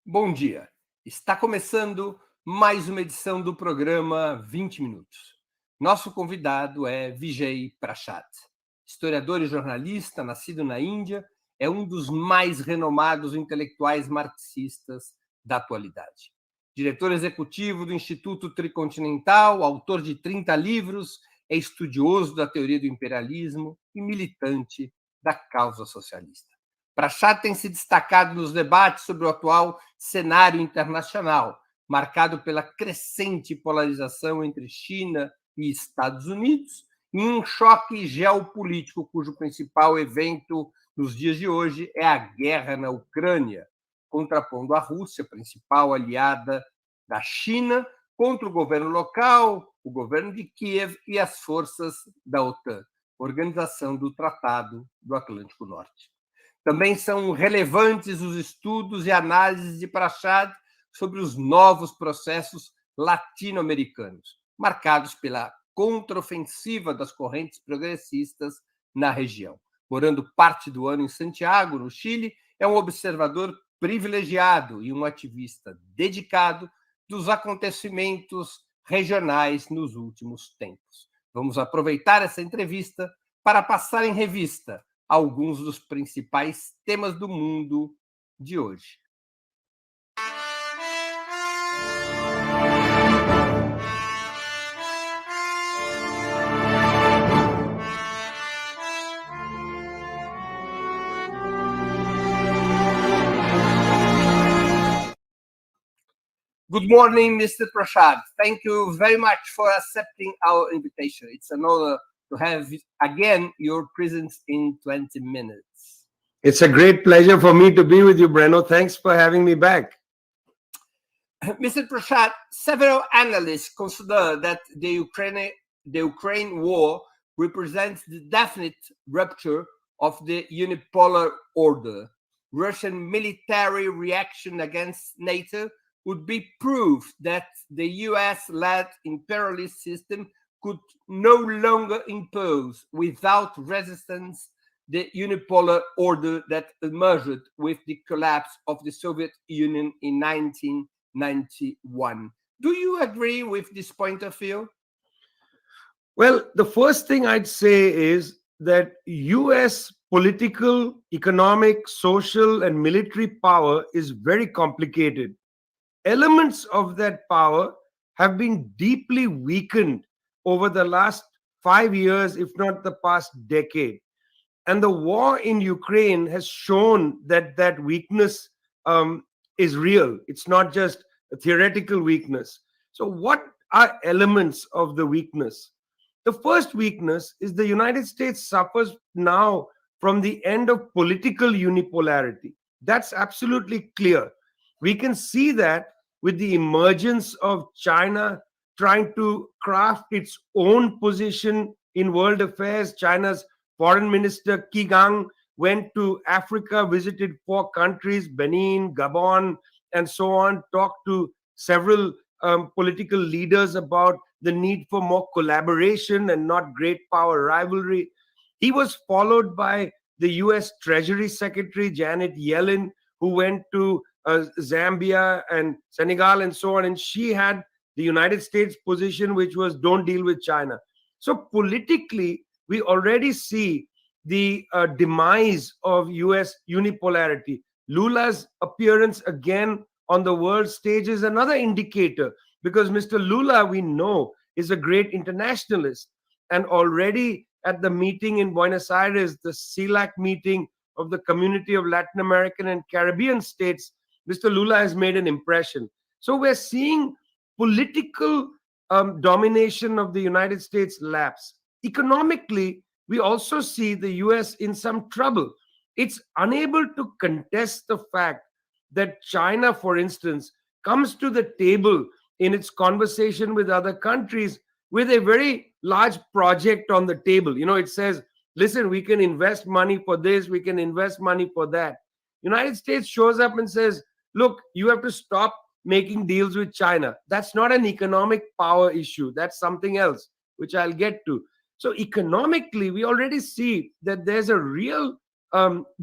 Bom dia. Está começando mais uma edição do programa 20 Minutos. Nosso convidado é Vijay Prashad. Historiador e jornalista, nascido na Índia, é um dos mais renomados intelectuais marxistas da atualidade. Diretor-executivo do Instituto Tricontinental, autor de 30 livros, é estudioso da teoria do imperialismo e militante da causa socialista. Prashad tem se destacado nos debates sobre o atual cenário internacional, marcado pela crescente polarização entre China e Estados Unidos, em um choque geopolítico cujo principal evento nos dias de hoje é a guerra na Ucrânia, contrapondo a Rússia, principal aliada da China, contra o governo local, o governo de Kiev e as forças da OTAN, Organização do Tratado do Atlântico Norte. Também são relevantes os estudos e análises de Prashad sobre os novos processos latino-americanos, marcados pela contraofensiva das correntes progressistas na região. Morando parte do ano em Santiago, no Chile, é um observador privilegiado e um ativista dedicado dos acontecimentos regionais nos últimos tempos. Vamos aproveitar essa entrevista para passar em revista alguns dos principais temas do mundo de hoje. Good morning, Mr. Prashad. Thank you very much for accepting our invitation. It's an honor to have again your presence in 20 minutes. It's a great pleasure for me to be with you, Breno. Thanks for having me back. Mr. Prashad, several analysts consider that the Ukraine war represents the definite rupture of the unipolar order. Russian military reaction against NATO would be proof that the US-led imperialist system could no longer impose without resistance the unipolar order that emerged with the collapse of the Soviet Union in 1991. Do you agree with this point of view? Well, the first thing I'd say is that US political, economic, social, and military power is very complicated. Elements of that power have been deeply weakened over the last 5 years, if not the past decade. And the war in Ukraine has shown that that weakness is real. It's not just a theoretical weakness. So what are elements of the weakness? The first weakness is the United States suffers now from the end of political unipolarity. That's absolutely clear. We can see that with the emergence of China trying to craft its own position in world affairs. China's foreign minister Qi Gang went to Africa, visited 4 countries, Benin, Gabon, and so on, talked to several political leaders about the need for more collaboration and not great power rivalry. He was followed by the US Treasury Secretary Janet Yellen, who went to Zambia and Senegal and so on, and she had the United States position, which was don't deal with China. So politically, we already see the demise of US unipolarity. Lula's appearance again on the world stage is another indicator, because Mr. Lula, we know, is a great internationalist. And already at the meeting in Buenos Aires, the CELAC meeting of the Community of Latin American and Caribbean States, Mr. Lula has made an impression. So we're seeing political domination of the United States lapse. Economically, we also see the US in some trouble. It's unable to contest the fact that China, for instance, comes to the table in its conversation with other countries with a very large project on the table. You know, it says, listen, we can invest money for this, we can invest money for that. United States shows up and says, look, you have to stop making deals with China. That's not an economic power issue. That's something else, which I'll get to. So economically, we already see that there's a real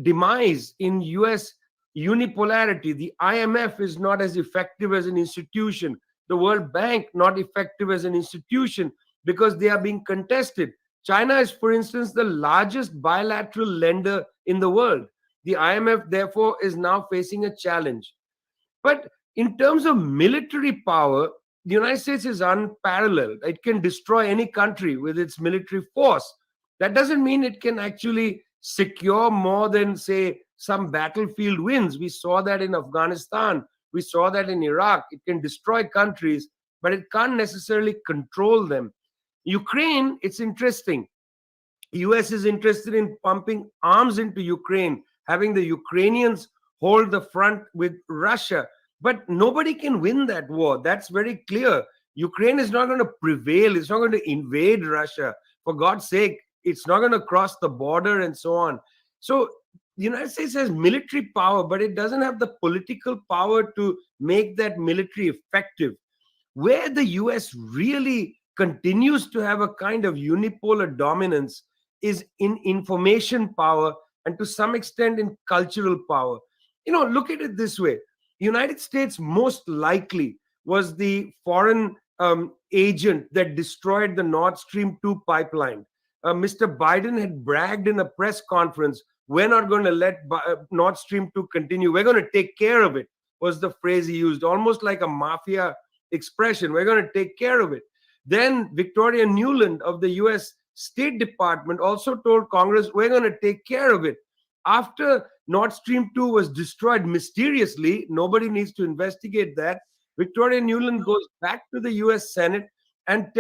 demise in US unipolarity. The IMF is not as effective as an institution. The World Bank not effective as an institution because they are being contested. China is, for instance, the largest bilateral lender in the world. The IMF, therefore, is now facing a challenge. But in terms of military power, the United States is unparalleled. It can destroy any country with its military force. That doesn't mean it can actually secure more than, say, some battlefield wins. We saw that in Afghanistan. We saw that in Iraq. It can destroy countries, but it can't necessarily control them. Ukraine, it's interesting. US is interested in pumping arms into Ukraine, having the Ukrainians hold the front with Russia. But nobody can win that war. That's very clear. Ukraine is not going to prevail. It's not going to invade Russia. For God's sake, it's not going to cross the border and so on. So the United States has military power, but it doesn't have the political power to make that military effective. Where the US really continues to have a kind of unipolar dominance is in information power and to some extent in cultural power. Look at it this way. The United States most likely was the foreign agent that destroyed the Nord Stream 2 pipeline. Mr. Biden had bragged in a press conference, we're not going to let Nord Stream 2 continue. We're going to take care of it, was the phrase he used, almost like a mafia expression. We're going to take care of it. Then Victoria Nuland of the US State Department also told Congress, we're going to take care of it. After Nord Stream 2 was destroyed mysteriously, nobody needs to investigate that. Victoria Nuland goes back to the US Senate and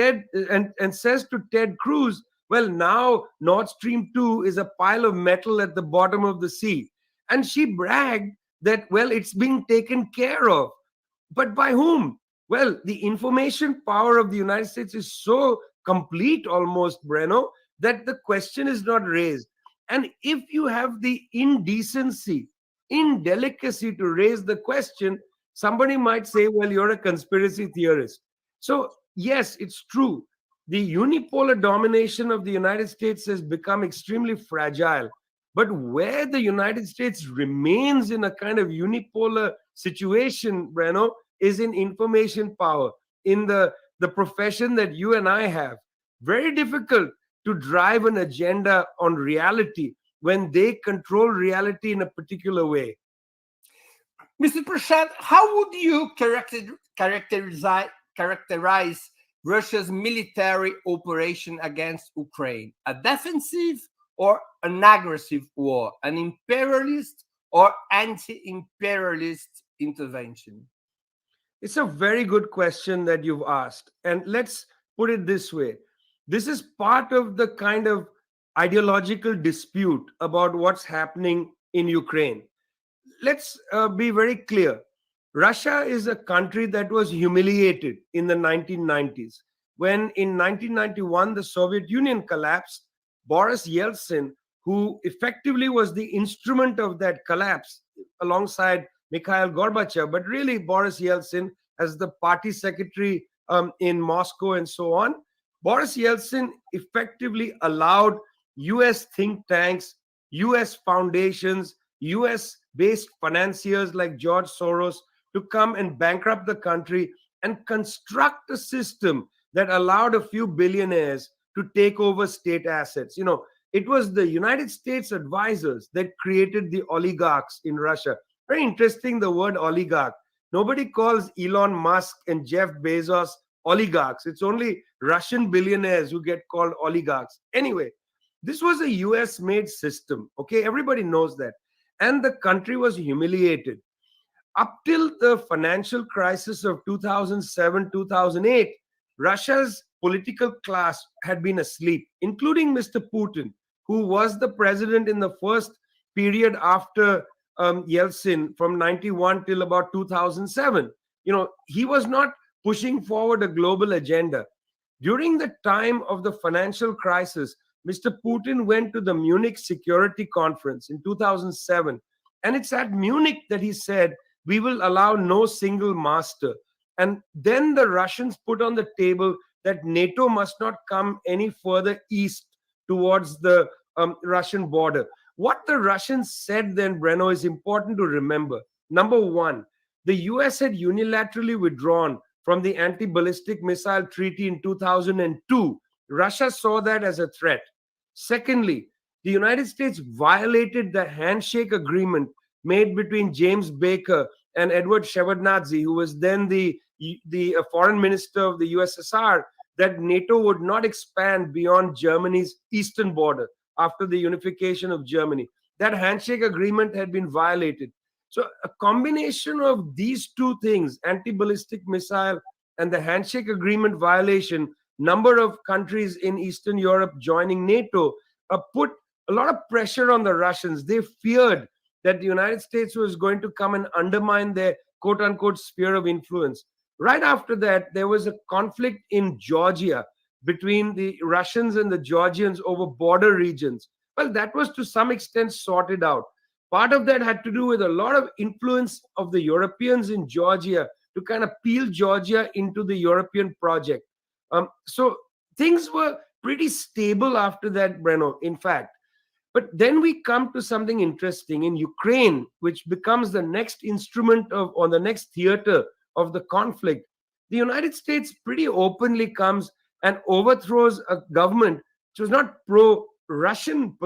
says to Ted Cruz, well, now Nord Stream 2 is a pile of metal at the bottom of the sea. And she bragged that, well, it's being taken care of. But by whom? Well, the information power of the United States is so complete almost, Breno, that the question is not raised. And if you have the indelicacy to raise the question, somebody might say, well, you're a conspiracy theorist. So, yes, it's true. The unipolar domination of the United States has become extremely fragile. But where the United States remains in a kind of unipolar situation, Breno, is in information power, in the profession that you and I have. Very difficult to drive an agenda on reality when they control reality in a particular way. Mr. Prashad, how would you characterize Russia's military operation against Ukraine? A defensive or an aggressive war? An imperialist or anti-imperialist intervention? It's a very good question that you've asked. And let's put it this way. This is part of the kind of ideological dispute about what's happening in Ukraine. Let's be very clear. Russia is a country that was humiliated in the 1990s. When in 1991 the Soviet Union collapsed, Boris Yeltsin, who effectively was the instrument of that collapse alongside Mikhail Gorbachev, but really Boris Yeltsin as the party secretary in Moscow and so on, Boris Yeltsin effectively allowed US think tanks, US foundations, US-based financiers like George Soros to come and bankrupt the country and construct a system that allowed a few billionaires to take over state assets. It was the United States advisors that created the oligarchs in Russia. Very interesting, the word oligarch. Nobody calls Elon Musk and Jeff Bezos oligarchs. It's only Russian billionaires who get called oligarchs. Anyway, this was a US-made system. Okay, everybody knows that. And the country was humiliated. Up till the financial crisis of 2007, 2008, Russia's political class had been asleep, including Mr. Putin, who was the president in the first period after Yeltsin from 91 till about 2007. He was not pushing forward a global agenda. During the time of the financial crisis, Mr. Putin went to the Munich Security Conference in 2007. And it's at Munich that he said, we will allow no single master. And then the Russians put on the table that NATO must not come any further east towards the Russian border. What the Russians said then, Breno, is important to remember. Number one, the US had unilaterally withdrawn from the anti-ballistic missile treaty in 2002. Russia saw that as a threat. Secondly, the United States violated the handshake agreement made between James Baker and Edward Shevardnadze, who was then the foreign minister of the USSR, that NATO would not expand beyond Germany's eastern border after the unification of Germany. That handshake agreement had been violated. So a combination of these two things, anti-ballistic missile and the handshake agreement violation, number of countries in Eastern Europe joining NATO, put a lot of pressure on the Russians. They feared that the United States was going to come and undermine their quote-unquote sphere of influence. Right after that, there was a conflict in Georgia between the Russians and the Georgians over border regions. Well, that was to some extent sorted out. Part of that had to do with a lot of influence of the Europeans in Georgia to kind of peel Georgia into the European project. So things were pretty stable after that, Breno, in fact. But then we come to something interesting in Ukraine, which becomes the next instrument of, or the next theater of the conflict. The United States pretty openly comes and overthrows a government which was not pro-Russian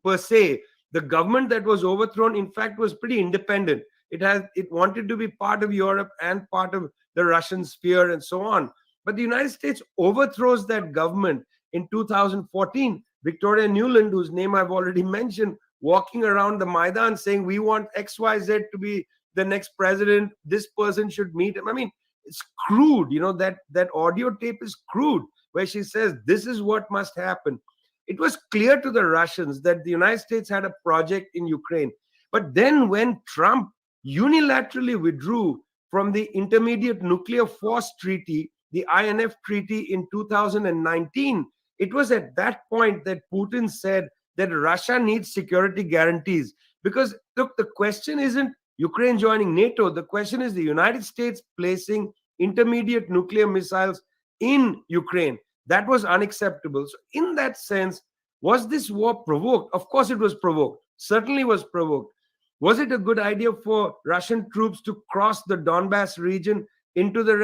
per se. The government that was overthrown, in fact, was pretty independent. It wanted to be part of Europe and part of the Russian sphere and so on. But the United States overthrows that government in 2014. Victoria Nuland, whose name I've already mentioned, walking around the Maidan saying, we want XYZ to be the next president. This person should meet him. I mean, it's crude. You know, that audio tape is crude, where she says, this is what must happen. It was clear to the Russians that the United States had a project in Ukraine. But then when Trump unilaterally withdrew from the Intermediate Nuclear Force Treaty, the INF Treaty in 2019, it was at that point that Putin said that Russia needs security guarantees. Because, look, the question isn't Ukraine joining NATO. The question is the United States placing intermediate nuclear missiles in Ukraine. That was unacceptable. So in that sense, was this war provoked? Of course it was provoked. Certainly was provoked. Was it a good idea for Russian troops to cross the Donbass region into the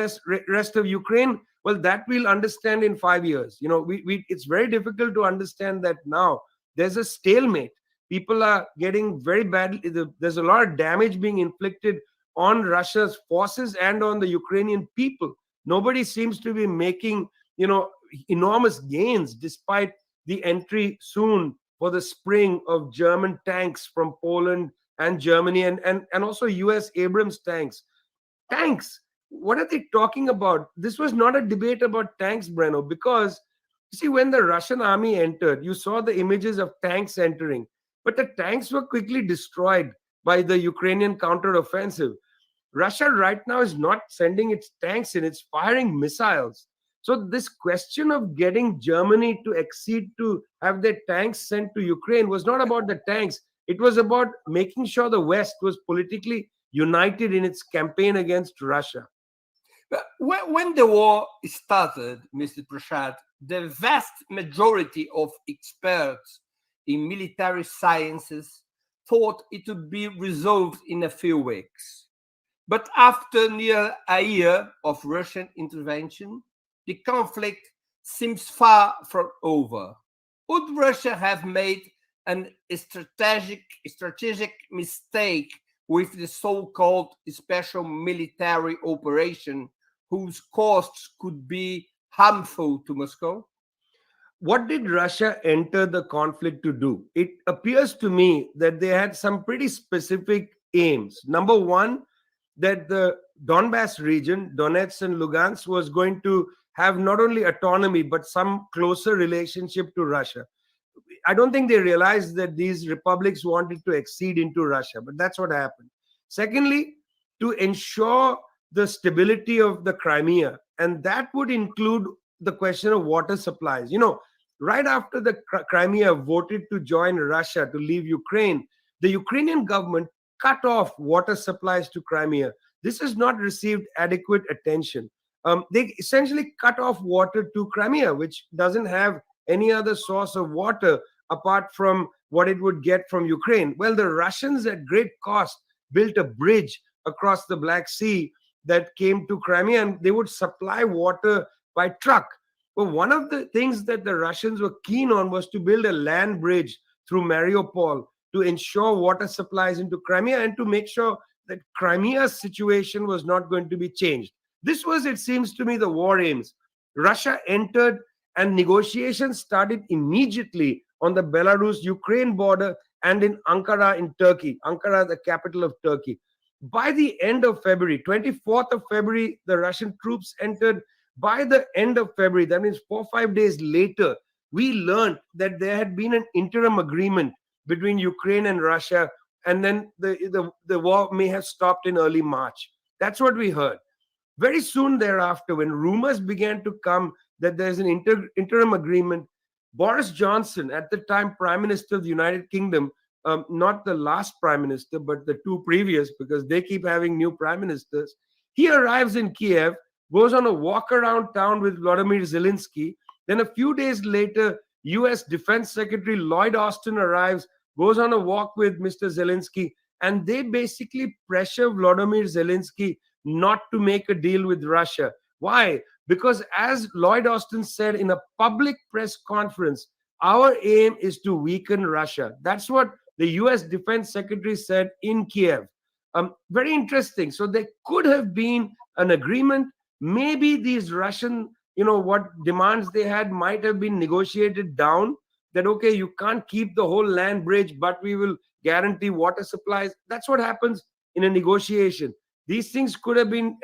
rest of Ukraine? Well, that we'll understand in 5 years. You know, it's very difficult to understand that now. There's a stalemate. People are getting very badly. There's a lot of damage being inflicted on Russia's forces and on the Ukrainian people. Nobody seems to be making, you know, enormous gains despite the entry soon for the spring of German tanks from Poland and Germany and also US Abrams tanks. Tanks. What are they talking about? This was not a debate about tanks, Breno, because you see, when the Russian army entered, you saw the images of tanks entering, but the tanks were quickly destroyed by the Ukrainian counteroffensive. Russia right now is not sending its tanks in, it's firing missiles. So this question of getting Germany to accede to have their tanks sent to Ukraine was not about the tanks. It was about making sure the West was politically united in its campaign against Russia. But when the war started, Mr. Prashad, the vast majority of experts in military sciences thought it would be resolved in a few weeks. But after near a year of Russian intervention, the conflict seems far from over. Would Russia have made a strategic mistake with the so-called special military operation whose costs could be harmful to Moscow? What did Russia enter the conflict to do? It appears to me that they had some pretty specific aims. Number one, that the Donbass region, Donetsk and Lugansk, was going to have not only autonomy, but some closer relationship to Russia. I don't think they realized that these republics wanted to accede into Russia, but that's what happened. Secondly, to ensure the stability of the Crimea, and that would include the question of water supplies. You know, right after the Crimea voted to join Russia to leave Ukraine, the Ukrainian government cut off water supplies to Crimea. This has not received adequate attention. They essentially cut off water to Crimea, which doesn't have any other source of water apart from what it would get from Ukraine? Well, the Russians at great cost built a bridge across the Black Sea that came to Crimea, and they would supply water by truck. But one of the things that the Russians were keen on was to build a land bridge through Mariupol to ensure water supplies into Crimea and to make sure that Crimea's situation was not going to be changed. This was, it seems to me, the war aims. Russia entered and negotiations started immediately on the Belarus-Ukraine border and in Ankara in Turkey. Ankara, the capital of Turkey. By the end of February, 24th of February, the Russian troops entered. By the end of February, that means 4 or 5 days later, we learned that there had been an interim agreement between Ukraine and Russia, and then the war may have stopped in early March. That's what we heard. Very soon thereafter, when rumors began to come that there's an interim agreement, Boris Johnson, at the time Prime Minister of the United Kingdom, not the last Prime Minister, but the two previous, because they keep having new Prime Ministers, he arrives in Kiev, goes on a walk around town with Vladimir Zelensky. Then a few days later, US Defense Secretary Lloyd Austin arrives, goes on a walk with Mr. Zelensky, and they basically pressure Vladimir Zelensky not to make a deal with Russia. Why? Because as Lloyd Austin said in a public press conference, our aim is to weaken Russia. That's what the US Defense Secretary said in Kiev. Very interesting. So there could have been an agreement. Maybe these Russian, what demands they had might have been negotiated down, that, okay, you can't keep the whole land bridge, but we will guarantee water supplies. That's what happens in a negotiation. These things could have been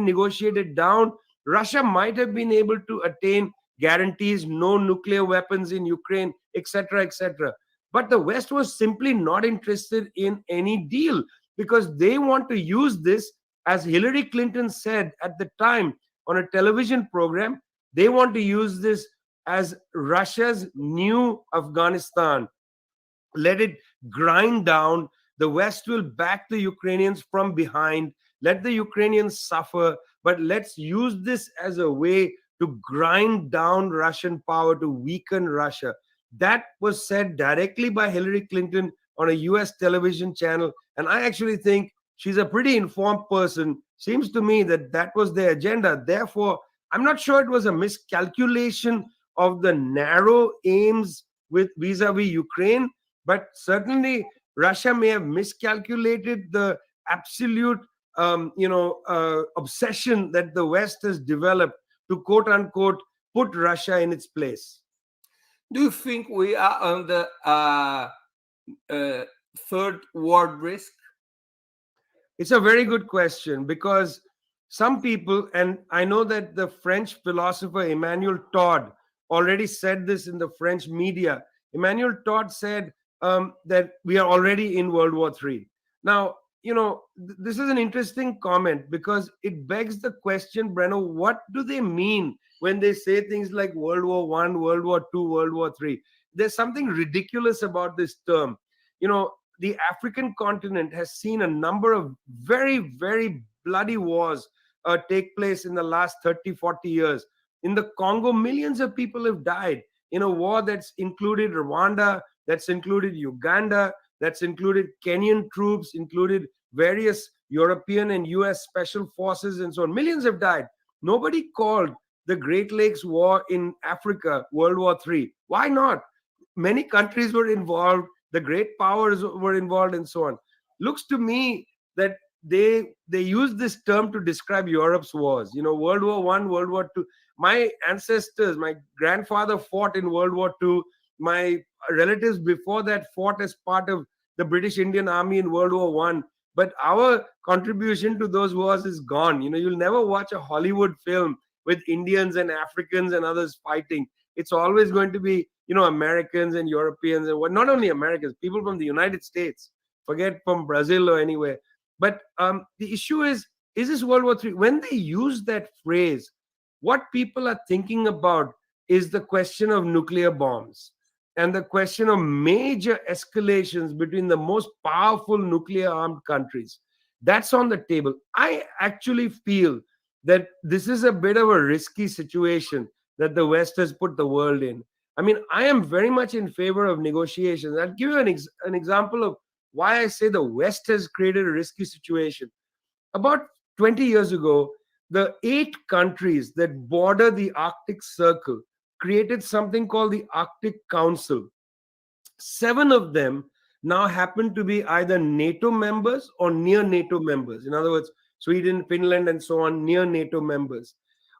negotiated down. Russia might have been able to attain guarantees, no nuclear weapons in Ukraine, etc., etc. But the West was simply not interested in any deal because they want to use this, as Hillary Clinton said at the time on a television program, they want to use this as Russia's new Afghanistan. Let it grind down. The West will back the Ukrainians from behind. Let the Ukrainians suffer, but let's use this as a way to grind down Russian power, to weaken Russia. That was said directly by Hillary Clinton on a US television channel. And I actually think she's a pretty informed person. Seems to me that that was their agenda. Therefore, I'm not sure it was a miscalculation of the narrow aims with vis-a-vis Ukraine, but certainly Russia may have miscalculated the absolute obsession that the West has developed to, quote unquote, put Russia in its place. Do you think we are under third world risk? It's a very good question, because some people, and I know that the French philosopher Emmanuel Todd already said this in the French media. Emmanuel Todd said that we are already in World War III. Now, this is an interesting comment because it begs the question, Breno, what do they mean when they say things like World War I, World War II, World War III? There's something ridiculous about this term. The African continent has seen a number of very, very bloody wars take place in the last 30, 40 years. In the Congo, millions of people have died in a war that's included Rwanda, that's included Uganda, that's included Kenyan troops, included various European and US special forces and so on. Millions have died. Nobody called the Great Lakes War in Africa World War III. Why not? Many countries were involved. The great powers were involved and so on. Looks to me that they use this term to describe Europe's wars. World War I, World War II. My ancestors, my grandfather fought in World War II. My relatives before that fought as part of the British Indian Army in World War I. But our contribution to those wars is gone. You'll never watch a Hollywood film with Indians and Africans and others fighting. It's always going to be, Americans and Europeans, and not only Americans, people from the United States, forget from Brazil or anywhere. But the issue is this World War III? When they use that phrase, what people are thinking about is the question of nuclear bombs and the question of major escalations between the most powerful nuclear armed countries. That's on the table. I actually feel that this is a bit of a risky situation that the West has put the world in. I mean, I am very much in favor of negotiations. I'll give you an example of why I say the West has created a risky situation. About 20 years ago, the 8 countries that border the Arctic Circle created something called the Arctic Council. 7 of them now happen to be either NATO members or near NATO members. In other words, Sweden, Finland, and so on, near NATO members.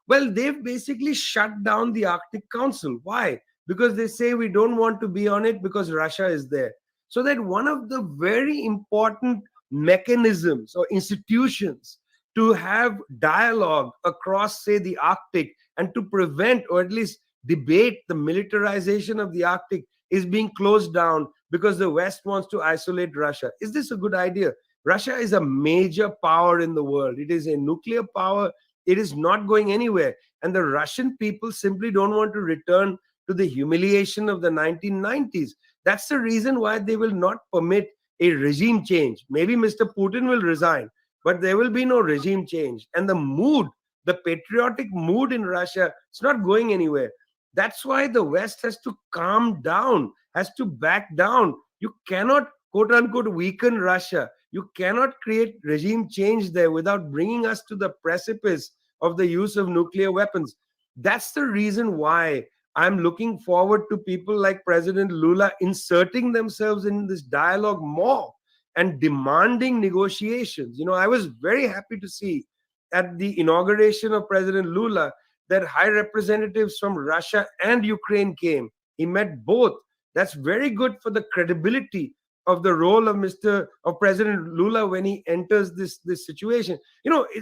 Well, they've basically shut down the Arctic Council. Why? Because they say we don't want to be on it because Russia is there. So that one of the very important mechanisms or institutions to have dialogue across, say, the Arctic and to prevent or at least debate the militarization of the Arctic is being closed down because the West wants to isolate Russia. Is this a good idea? Russia is a major power in the world. It is a nuclear power. It is not going anywhere. And the Russian people simply don't want to return to the humiliation of the 1990s. That's the reason why they will not permit a regime change. Maybe Mr. Putin will resign, but there will be no regime change. And the patriotic mood in Russia, it's not going anywhere. That's why the West has to calm down, has to back down. You cannot, quote unquote, weaken Russia. You cannot create regime change there without bringing us to the precipice of the use of nuclear weapons. That's the reason why I'm looking forward to people like President Lula inserting themselves in this dialogue more and demanding negotiations. I was very happy to see at the inauguration of President Lula that high representatives from Russia and Ukraine came. He met both. That's very good for the credibility of the role of President Lula when he enters this situation.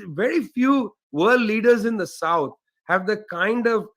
Very few world leaders in the South have the kind of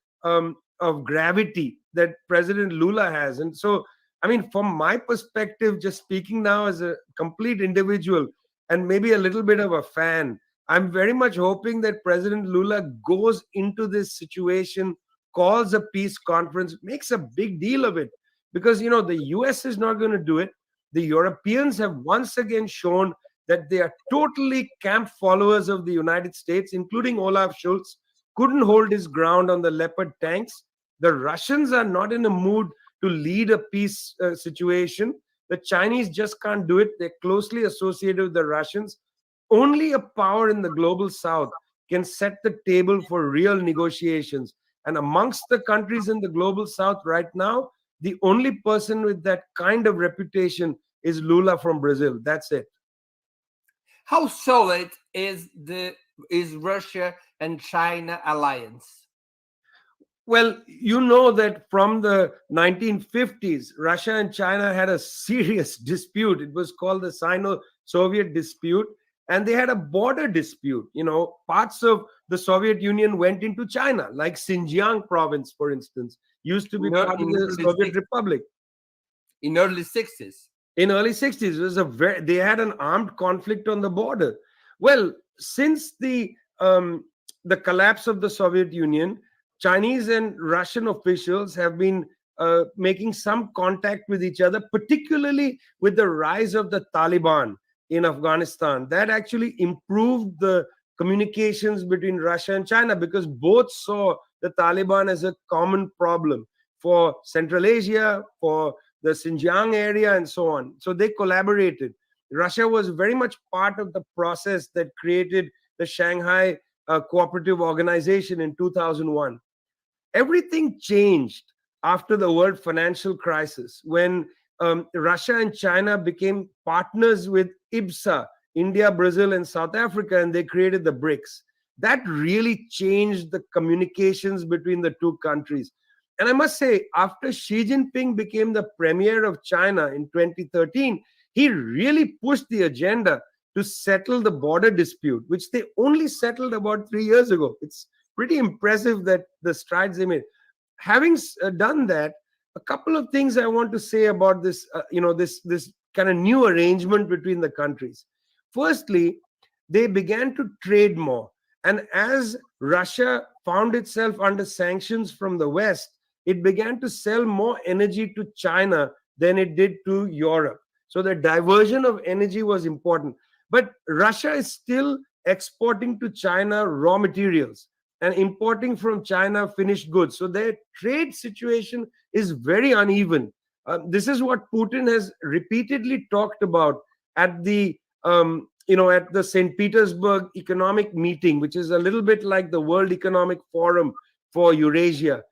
gravity that President Lula has. And so, I mean, from my perspective, just speaking now as a complete individual and maybe a little bit of a fan, I'm very much hoping that President Lula goes into this situation, calls a peace conference, makes a big deal of it. Because, the US is not going to do it. The Europeans have once again shown that they are totally camp followers of the United States, including Olaf Scholz, couldn't hold his ground on the Leopard tanks. The Russians are not in a mood to lead a peace situation. The Chinese just can't do it. They're closely associated with the Russians. Only a power in the global South can set the table for real negotiations. And amongst the countries in the global South right now, the only person with that kind of reputation is Lula from Brazil. That's it. How solid is Russia and China alliance? Well, you know that from the 1950s, Russia and China had a serious dispute. It was called the Sino-Soviet dispute. And they had a border dispute. Parts of the Soviet Union went into China, like Xinjiang province, for instance, used to be part of the Soviet Republic. In early 60s. In early 60s, it was they had an armed conflict on the border. Well, since the collapse of the Soviet Union, Chinese and Russian officials have been making some contact with each other, particularly with the rise of the Taliban in Afghanistan. That actually improved the communications between Russia and China because both saw the Taliban as a common problem for Central Asia, for the Xinjiang area, and so on. So they collaborated. Russia was very much part of the process that created the Shanghai Cooperative Organization in 2001. Everything changed after the world financial crisis when Russia and China became partners with IBSA, India, Brazil, and South Africa, and they created the BRICS. That really changed the communications between the two countries. And I must say, after Xi Jinping became the premier of China in 2013, he really pushed the agenda to settle the border dispute, which they only settled about 3 years ago. It's pretty impressive that the strides they made. Having done that, a couple of things I want to say about this, this kind of new arrangement between the countries. Firstly, they began to trade more. And as Russia found itself under sanctions from the West, it began to sell more energy to China than it did to Europe. So the diversion of energy was important. But Russia is still exporting to China raw materials. and importing from China finished goods. So their trade situation is very uneven. This is what Putin has repeatedly talked about at the at the St. Petersburg economic meeting, which is a little bit like the World Economic Forum for Eurasia.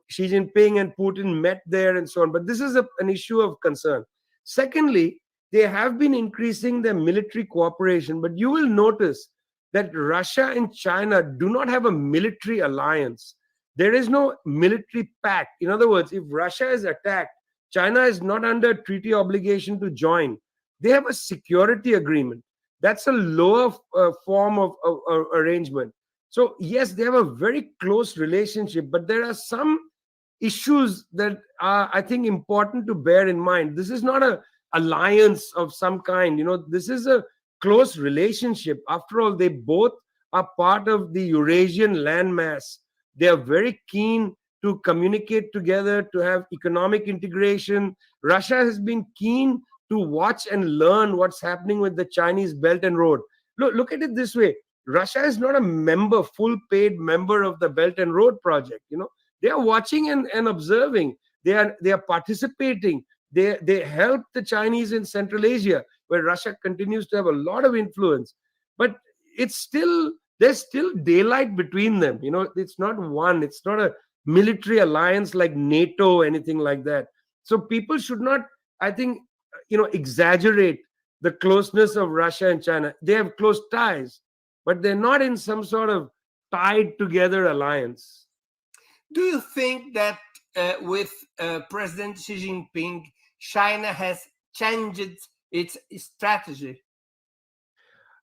Xi Jinping and Putin met there and so on. But this is an issue of concern. Secondly, they have been increasing their military cooperation, but you will notice that Russia and China do not have a military alliance. There is no military pact. In other words, if Russia is attacked, China is not under treaty obligation to join. They have a security agreement. That's a lower form of arrangement. So yes, they have a very close relationship, but there are some issues that are, I think, important to bear in mind. This is not a alliance of some kind. This is a close relationship. After all, they both are part of the Eurasian landmass. They are very keen to communicate together, to have economic integration. Russia has been keen to watch and learn what's happening with the Chinese Belt and Road. Look at it this way. Russia is not a member, full paid member of the Belt and Road project. They are watching and observing. They are participating. They help the Chinese in Central Asia, where Russia continues to have a lot of influence. But there's still daylight between them. It's not one. It's not a military alliance like NATO or anything like that. So people should not, I think, exaggerate the closeness of Russia and China. They have close ties, but they're not in some sort of tied together alliance. Do you think that with President Xi Jinping, China has changed its strategy?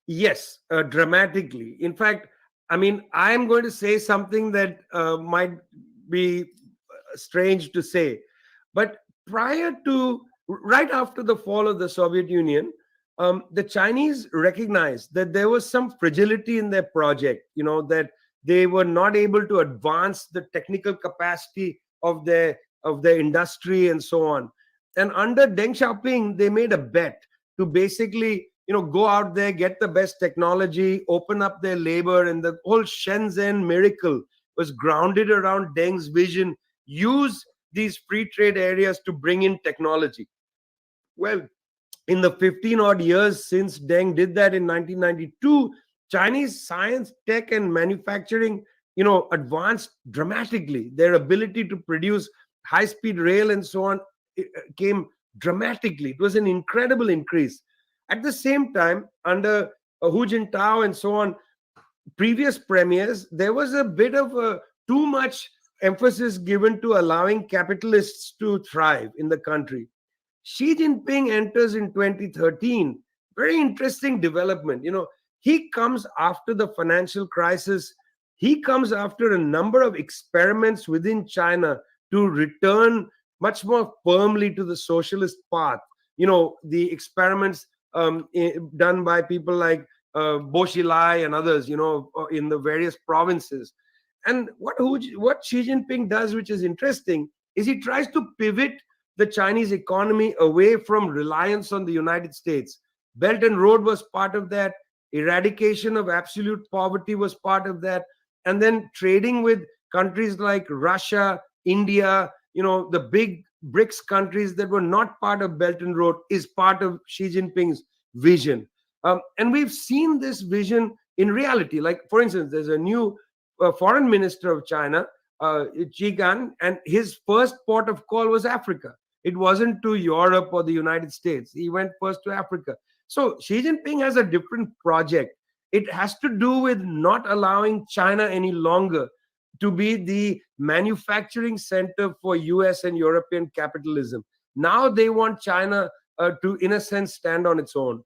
Yes, dramatically. In fact, I'm going to say something that might be strange to say, but right after the fall of the Soviet Union, the Chinese recognized that there was some fragility in their project, that they were not able to advance the technical capacity of their industry and so on. And under Deng Xiaoping, they made a bet to basically, go out there, get the best technology, open up their labor, and the whole Shenzhen miracle was grounded around Deng's vision, use these free trade areas to bring in technology. Well, in the 15 odd years since Deng did that in 1992, Chinese science, tech, and manufacturing, advanced dramatically. Their ability to produce high-speed rail and so on came dramatically. It was an incredible increase. At the same time, under Hu Jintao and so on, previous premiers, there was a bit of too much emphasis given to allowing capitalists to thrive in the country. Xi Jinping enters in 2013. Very interesting development. He comes after the financial crisis. He comes after a number of experiments within China to return much more firmly to the socialist path. The experiments done by people like Bo Xilai and others, in the various provinces. And what Xi Jinping does, which is interesting, is he tries to pivot the Chinese economy away from reliance on the United States. Belt and Road was part of that. Eradication of absolute poverty was part of that. And then trading with countries like Russia, India, the big BRICS countries that were not part of Belt and Road is part of Xi Jinping's vision. And we've seen this vision in reality. Like, for instance, there's a new foreign minister of China, Qi Gan, and his first port of call was Africa. It wasn't to Europe or the United States. He went first to Africa. So Xi Jinping has a different project. It has to do with not allowing China any longer to be the manufacturing center for US and European capitalism. Now they want China to, in a sense, stand on its own.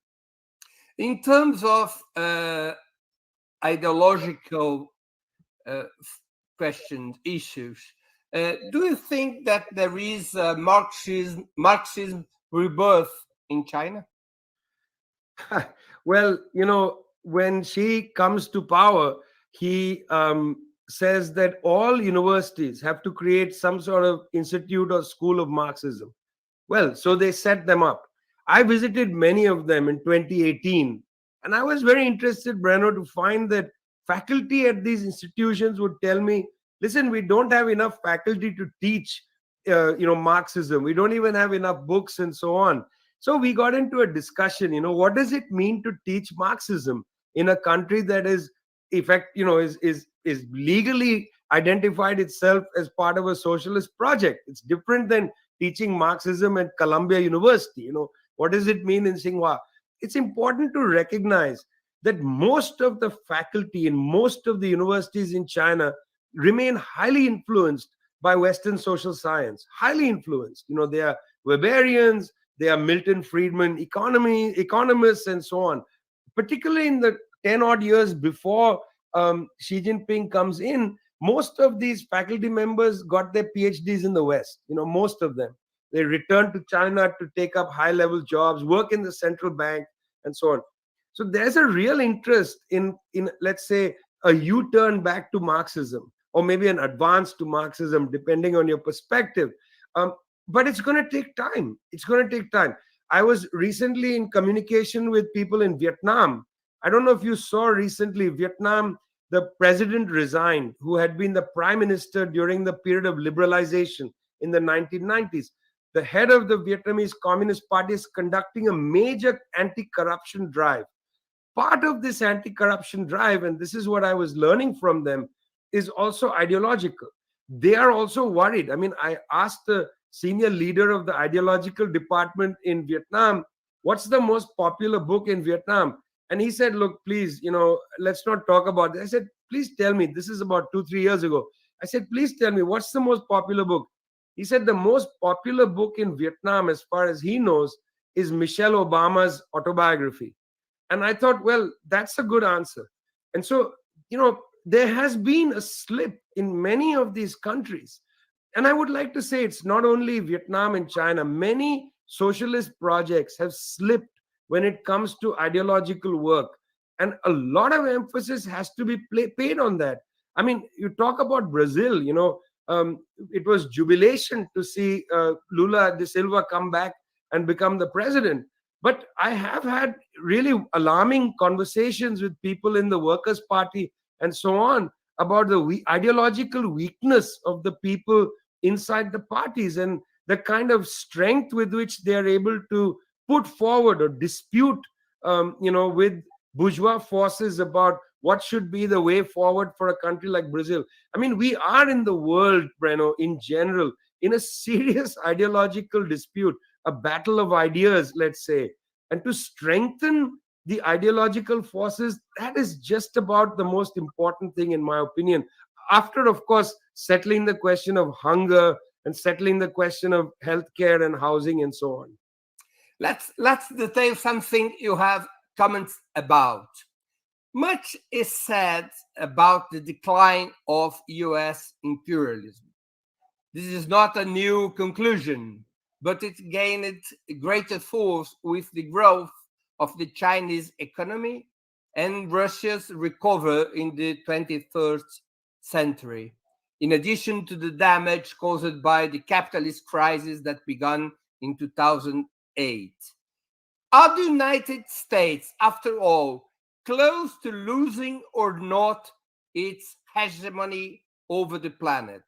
In terms of ideological questions, issues, do you think that there is Marxism rebirth in China? Well, when Xi comes to power, he says that all universities have to create some sort of institute or school of Marxism. Well, so they set them up. I visited many of them in 2018, and I was very interested, Breno, to find that faculty at these institutions would tell me, listen, we don't have enough faculty to teach Marxism. We don't even have enough books and so on. So we got into a discussion, what does it mean to teach Marxism in a country that is is legally identified itself as part of a socialist project? It's different than teaching Marxism at Columbia University. What does it mean in Tsinghua? It's important to recognize that most of the faculty in most of the universities in China remain highly influenced by Western social science, highly influenced. They are Weberians, they are Milton Friedman economists, and so on. Particularly in the 10 odd years before Xi Jinping comes in, most of these faculty members got their PhDs in the West. Most of them. They returned to China to take up high-level jobs, work in the central bank, and so on. So there's a real interest in let's say, a U-turn back to Marxism, or maybe an advance to Marxism, depending on your perspective. But it's going to take time. It's going to take time. I was recently in communication with people in Vietnam. I don't know if you saw recently, Vietnam, the president resigned, who had been the prime minister during the period of liberalization in the 1990s. The head of the Vietnamese Communist Party is conducting a major anti-corruption drive. Part of this anti-corruption drive, and this is what I was learning from them, is also ideological. They are also worried. I mean, I asked the senior leader of the ideological department in Vietnam, what's the most popular book in Vietnam? And he said, look, please, let's not talk about this. I said, please tell me. This is about 2-3 years ago. I said, please tell me, what's the most popular book? He said the most popular book in Vietnam, as far as he knows, is Michelle Obama's autobiography. And I thought, well, that's a good answer. And so, there has been a slip in many of these countries. And I would like to say it's not only Vietnam and China. Many socialist projects have slipped when it comes to ideological work. And a lot of emphasis has to be paid on that. I mean, you talk about Brazil, it was jubilation to see Lula da Silva come back and become the president. But I have had really alarming conversations with people in the Workers' Party and so on about the ideological weakness of the people inside the parties and the kind of strength with which they are able to put forward or dispute, with bourgeois forces about what should be the way forward for a country like Brazil. I mean, we are in the world, Breno, in general, in a serious ideological dispute, a battle of ideas, let's say. And to strengthen the ideological forces, that is just about the most important thing, in my opinion. After, of course, settling the question of hunger and settling the question of healthcare and housing and so on. Let's detail something you have comments about. Much is said about the decline of US imperialism. This is not a new conclusion, but it gained greater force with the growth of the Chinese economy and Russia's recovery in the 21st century, in addition to the damage caused by the capitalist crisis that began in 2008. Are the United States, after all, close to losing or not its hegemony over the planet?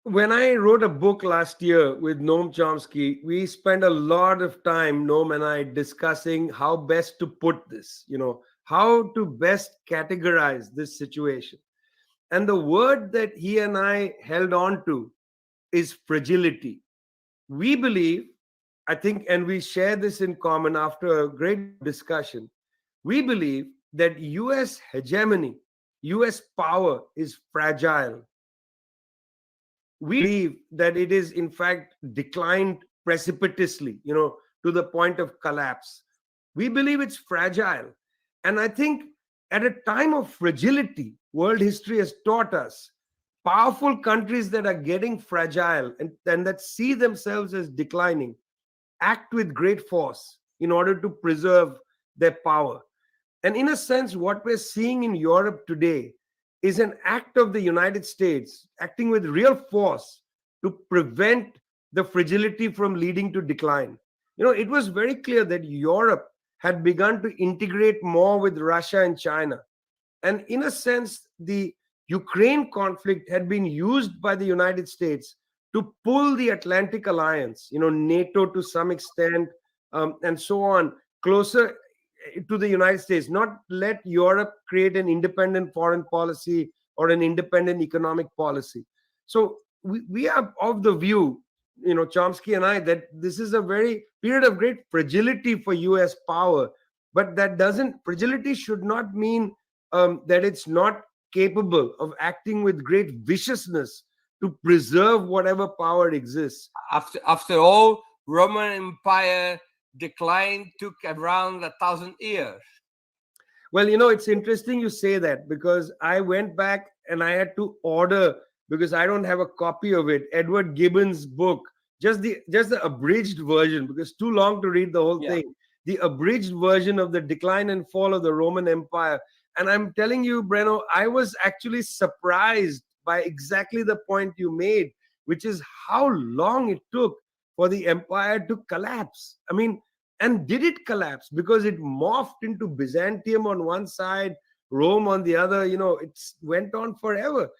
When I wrote a book last year with Noam Chomsky, we spent a lot of time, Noam and I, discussing how best to put this, how to best categorize this situation. And the word that he and I held on to is fragility. We believe, I think, and we share this in common after a great discussion, we believe that US hegemony, US power is fragile. We believe that it is, in fact, declined precipitously, to the point of collapse. We believe it's fragile. And I think at a time of fragility, world history has taught us powerful countries that are getting fragile and that see themselves as declining act with great force in order to preserve their power. And in a sense, what we're seeing in Europe today is an act of the United States acting with real force to prevent the fragility from leading to decline. It was very clear that Europe had begun to integrate more with Russia and China. And in a sense, the Ukraine conflict had been used by the United States to pull the Atlantic Alliance, NATO to some extent, and so on, closer to the United States, not let Europe create an independent foreign policy or an independent economic policy. So we are of the view, Chomsky and I, that this is a very period of great fragility for US power. But fragility should not mean that it's not capable of acting with great viciousness to preserve whatever power exists. After all, Roman Empire decline took around 1,000 years. Well, it's interesting you say that, because I went back and I had to order, because I don't have a copy of it, Edward Gibbon's book, just the abridged version, because it's too long to read the whole thing. The abridged version of the decline and fall of the Roman Empire. And I'm telling you, Breno, I was actually surprised by exactly the point you made, which is how long it took for the empire to collapse. I mean, and did it collapse? Because it morphed into Byzantium on one side, Rome on the other. It went on forever.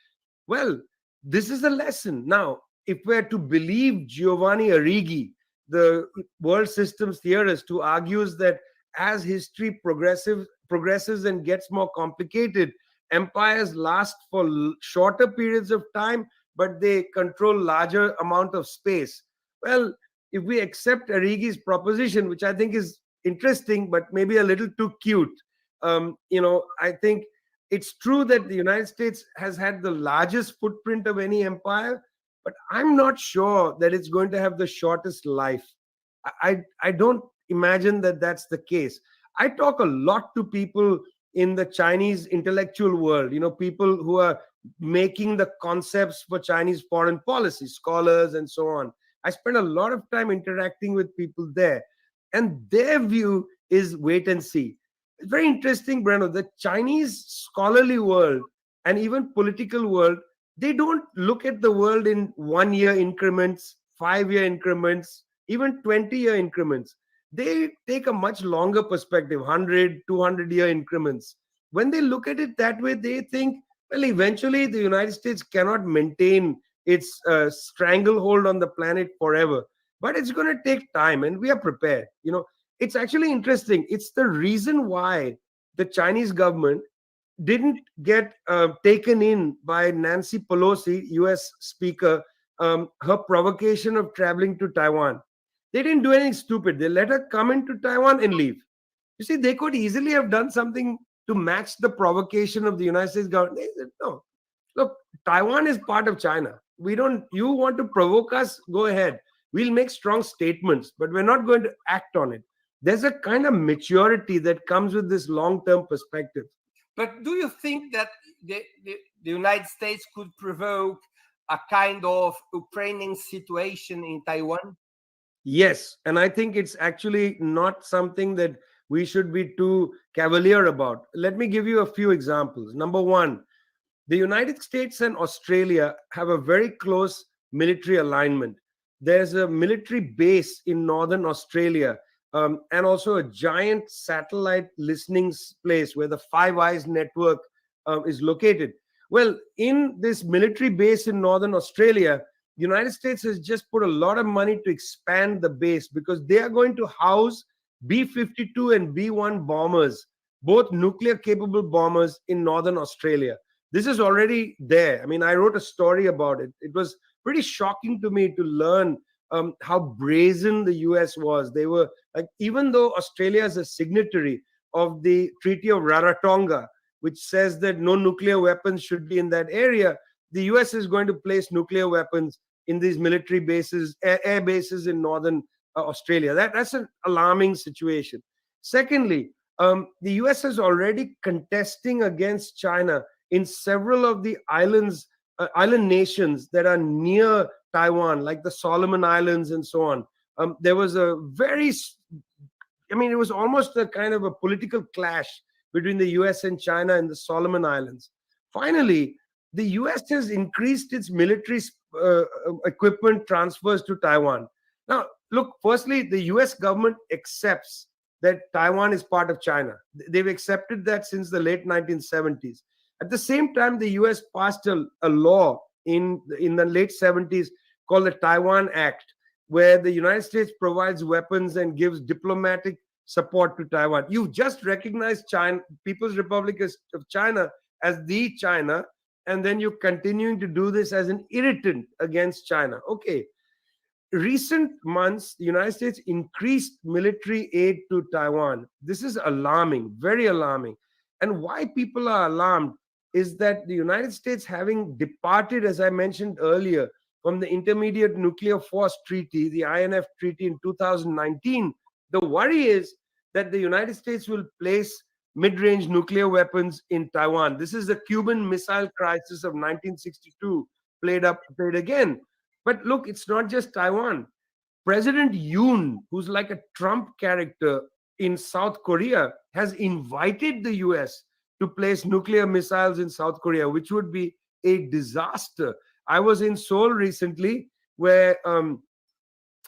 Well, this is a lesson. Now, if we're to believe Giovanni Arrighi, the world systems theorist, who argues that as history progresses and gets more complicated, empires last for shorter periods of time, but they control larger amount of space. Well, if we accept Arrighi's proposition, which I think is interesting, but maybe a little too cute, I think it's true that the United States has had the largest footprint of any empire, but I'm not sure that it's going to have the shortest life. I don't imagine that that's the case. I talk a lot to people in the Chinese intellectual world, people who are making the concepts for Chinese foreign policy, scholars and so on. I spend a lot of time interacting with people there, and their view is wait and see. It's very interesting, Breno. The Chinese scholarly world and even political world, they don't look at the world in 1 year increments, 5-year increments, even 20-year increments. They take a much longer perspective, 100, 200-year increments. When they look at it that way, they think, well, eventually the United States cannot maintain its stranglehold on the planet forever. But it's going to take time, and we are prepared. It's actually interesting. It's the reason why the Chinese government didn't get taken in by Nancy Pelosi, US Speaker, her provocation of traveling to Taiwan. They didn't do anything stupid. They let her come into Taiwan and leave. You see, they could easily have done something to match the provocation of the United States government. They said, no, look, Taiwan is part of China. You want to provoke us? Go ahead. We'll make strong statements, but we're not going to act on it. There's a kind of maturity that comes with this long-term perspective. But do you think that the United States could provoke a kind of Ukrainian situation in Taiwan? Yes, and I think it's actually not something that we should be too cavalier about. Let me give you a few examples. Number one, the United States and Australia have a very close military alignment. There's a military base in northern Australia, and also a giant satellite listening place where the Five Eyes network is located. Well, in this military base in northern Australia, the United States has just put a lot of money to expand the base, because they are going to house B-52 and B-1 bombers, both nuclear-capable bombers in northern Australia. This is already there. I mean, I wrote a story about it. It was pretty shocking to me to learn how brazen the US was. They were like, even though Australia is a signatory of the Treaty of Rarotonga, which says that no nuclear weapons should be in that area, the US is going to place nuclear weapons in these military bases, air bases in northern Australia. That's an alarming situation. Secondly, the US is already contesting against China in several of the island nations that are near Taiwan, like the Solomon Islands and so on. There was it was almost a kind of a political clash between the US and China in the Solomon Islands. Finally, the US has increased its military equipment transfers to Taiwan. Now, look, firstly, the US government accepts that Taiwan is part of China. They've accepted that since the late 1970s. At the same time, the US passed a law in the late 70s called the Taiwan Act, where the United States provides weapons and gives diplomatic support to Taiwan. You've just recognized China, People's Republic of China as the China, and then you're continuing to do this as an irritant against China. Okay. Recent months, the United States increased military aid to Taiwan. This is alarming, very alarming. And why people are alarmed is that the United States, having departed, as I mentioned earlier, from the Intermediate Nuclear Force Treaty, the INF Treaty in 2019, the worry is that the United States will place mid-range nuclear weapons in Taiwan. This is the Cuban Missile Crisis of 1962 played again. But look, it's not just Taiwan. President Yoon, who's like a Trump character in South Korea, has invited the US to place nuclear missiles in South Korea, which would be a disaster. I was in Seoul recently, where the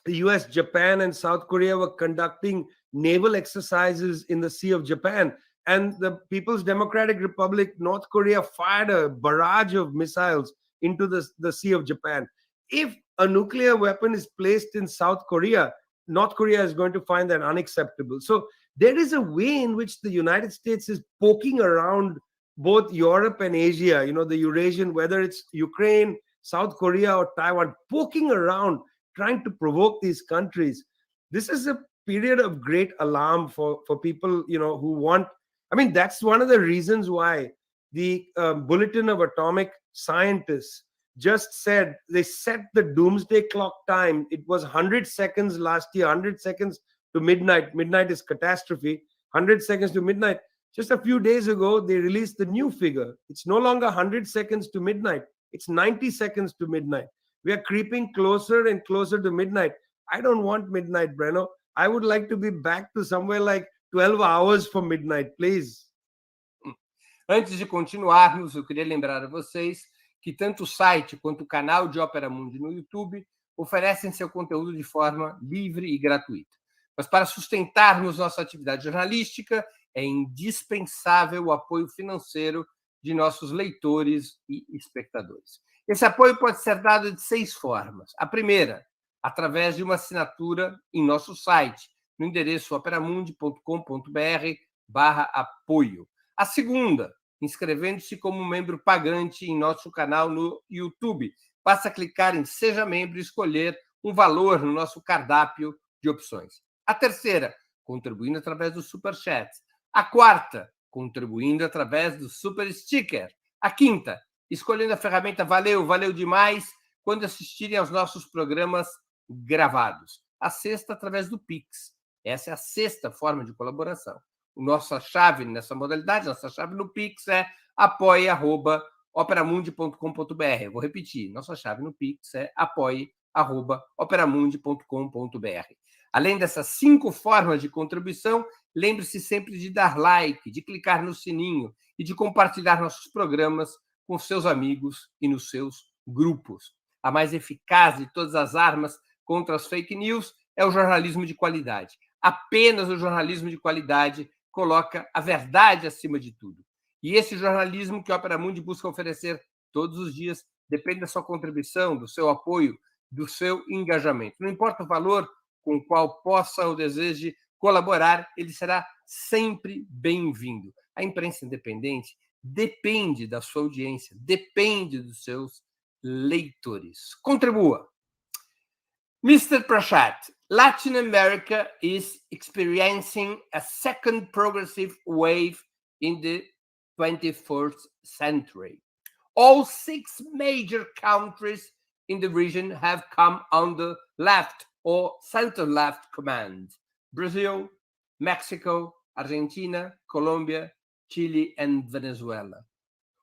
US, Japan, and South Korea were conducting naval exercises in the Sea of Japan. And the People's Democratic Republic, North Korea, fired a barrage of missiles into the Sea of Japan. If a nuclear weapon is placed in South Korea, North Korea is going to find that unacceptable. So there is a way in which the United States is poking around both Europe and Asia, the Eurasian, whether it's Ukraine, South Korea, or Taiwan, poking around, trying to provoke these countries. This is a period of great alarm for people, who want. I mean, that's one of the reasons why the Bulletin of Atomic Scientists just said they set the doomsday clock time. It was 100 seconds last year, 100 seconds to midnight. Midnight is catastrophe. 100 seconds to midnight. Just a few days ago, they released the new figure. It's no longer 100 seconds to midnight. It's 90 seconds to midnight. We are creeping closer and closer to midnight. I don't want midnight, Breno. I would like to be back to somewhere like 12 hours for midnight, please. Antes de continuarmos, eu queria lembrar a vocês que tanto o site quanto o canal de Ópera Mundi no YouTube oferecem seu conteúdo de forma livre e gratuita. Mas para sustentarmos nossa atividade jornalística, é indispensável o apoio financeiro de nossos leitores e espectadores. Esse apoio pode ser dado de 6 formas. A primeira, através de uma assinatura em nosso site, no endereço operamundi.com.br/apoio. A segunda, inscrevendo-se como membro pagante em nosso canal no YouTube. Basta clicar em Seja Membro e escolher um valor no nosso cardápio de opções. A terceira, contribuindo através do Super Chat. A quarta, contribuindo através do Super Sticker. A quinta, escolhendo a ferramenta Valeu demais quando assistirem aos nossos programas gravados. A sexta, através do Pix. Essa é a sexta forma de colaboração. Nossa chave nessa modalidade, nossa chave no Pix é apoie@operamundi.com.br. Vou repetir, nossa chave no Pix é apoie@operamundi.com.br. Além dessas 5 formas de contribuição, lembre-se sempre de dar like, de clicar no sininho e de compartilhar nossos programas com seus amigos e nos seus grupos. A mais eficaz de todas as armas contra as fake news é o jornalismo de qualidade. Apenas o jornalismo de qualidade coloca a verdade acima de tudo. E esse jornalismo que a Ópera Mundi busca oferecer todos os dias depende da sua contribuição, do seu apoio, do seu engajamento. Não importa o valor com o qual possa ou deseje colaborar, ele será sempre bem-vindo. A imprensa independente depende da sua audiência, depende dos seus leitores. Contribua! Mr. Prashad, Latin America is experiencing a second progressive wave in the 21st century. All 6 major countries in the region have come under left or center-left command: Brazil, Mexico, Argentina, Colombia, Chile, and Venezuela.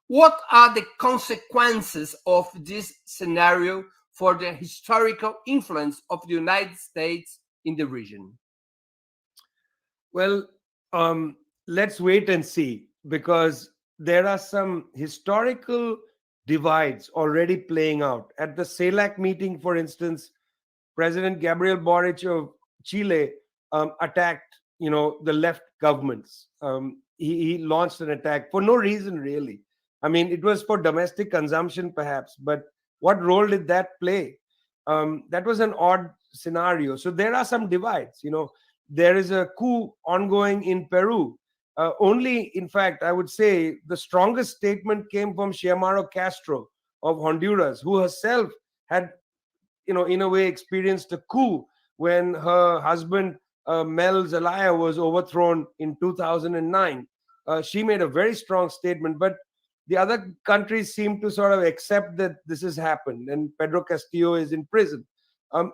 What are the consequences of this scenario for the historical influence of the United States in the region? Well, let's wait and see, because there are some historical divides already playing out. At the CELAC meeting, for instance, President Gabriel Boric of Chile attacked the left governments. He launched an attack for no reason, really. I mean, it was for domestic consumption, perhaps, but what role did that play? That was an odd scenario. So there are some divides. There is a coup ongoing in Peru. Only, in fact, I would say the strongest statement came from Xiomara Castro of Honduras, who herself had, in a way, experienced a coup when her husband Mel Zelaya was overthrown in 2009. She made a very strong statement, but the other countries seem to sort of accept that this has happened, and Pedro Castillo is in prison.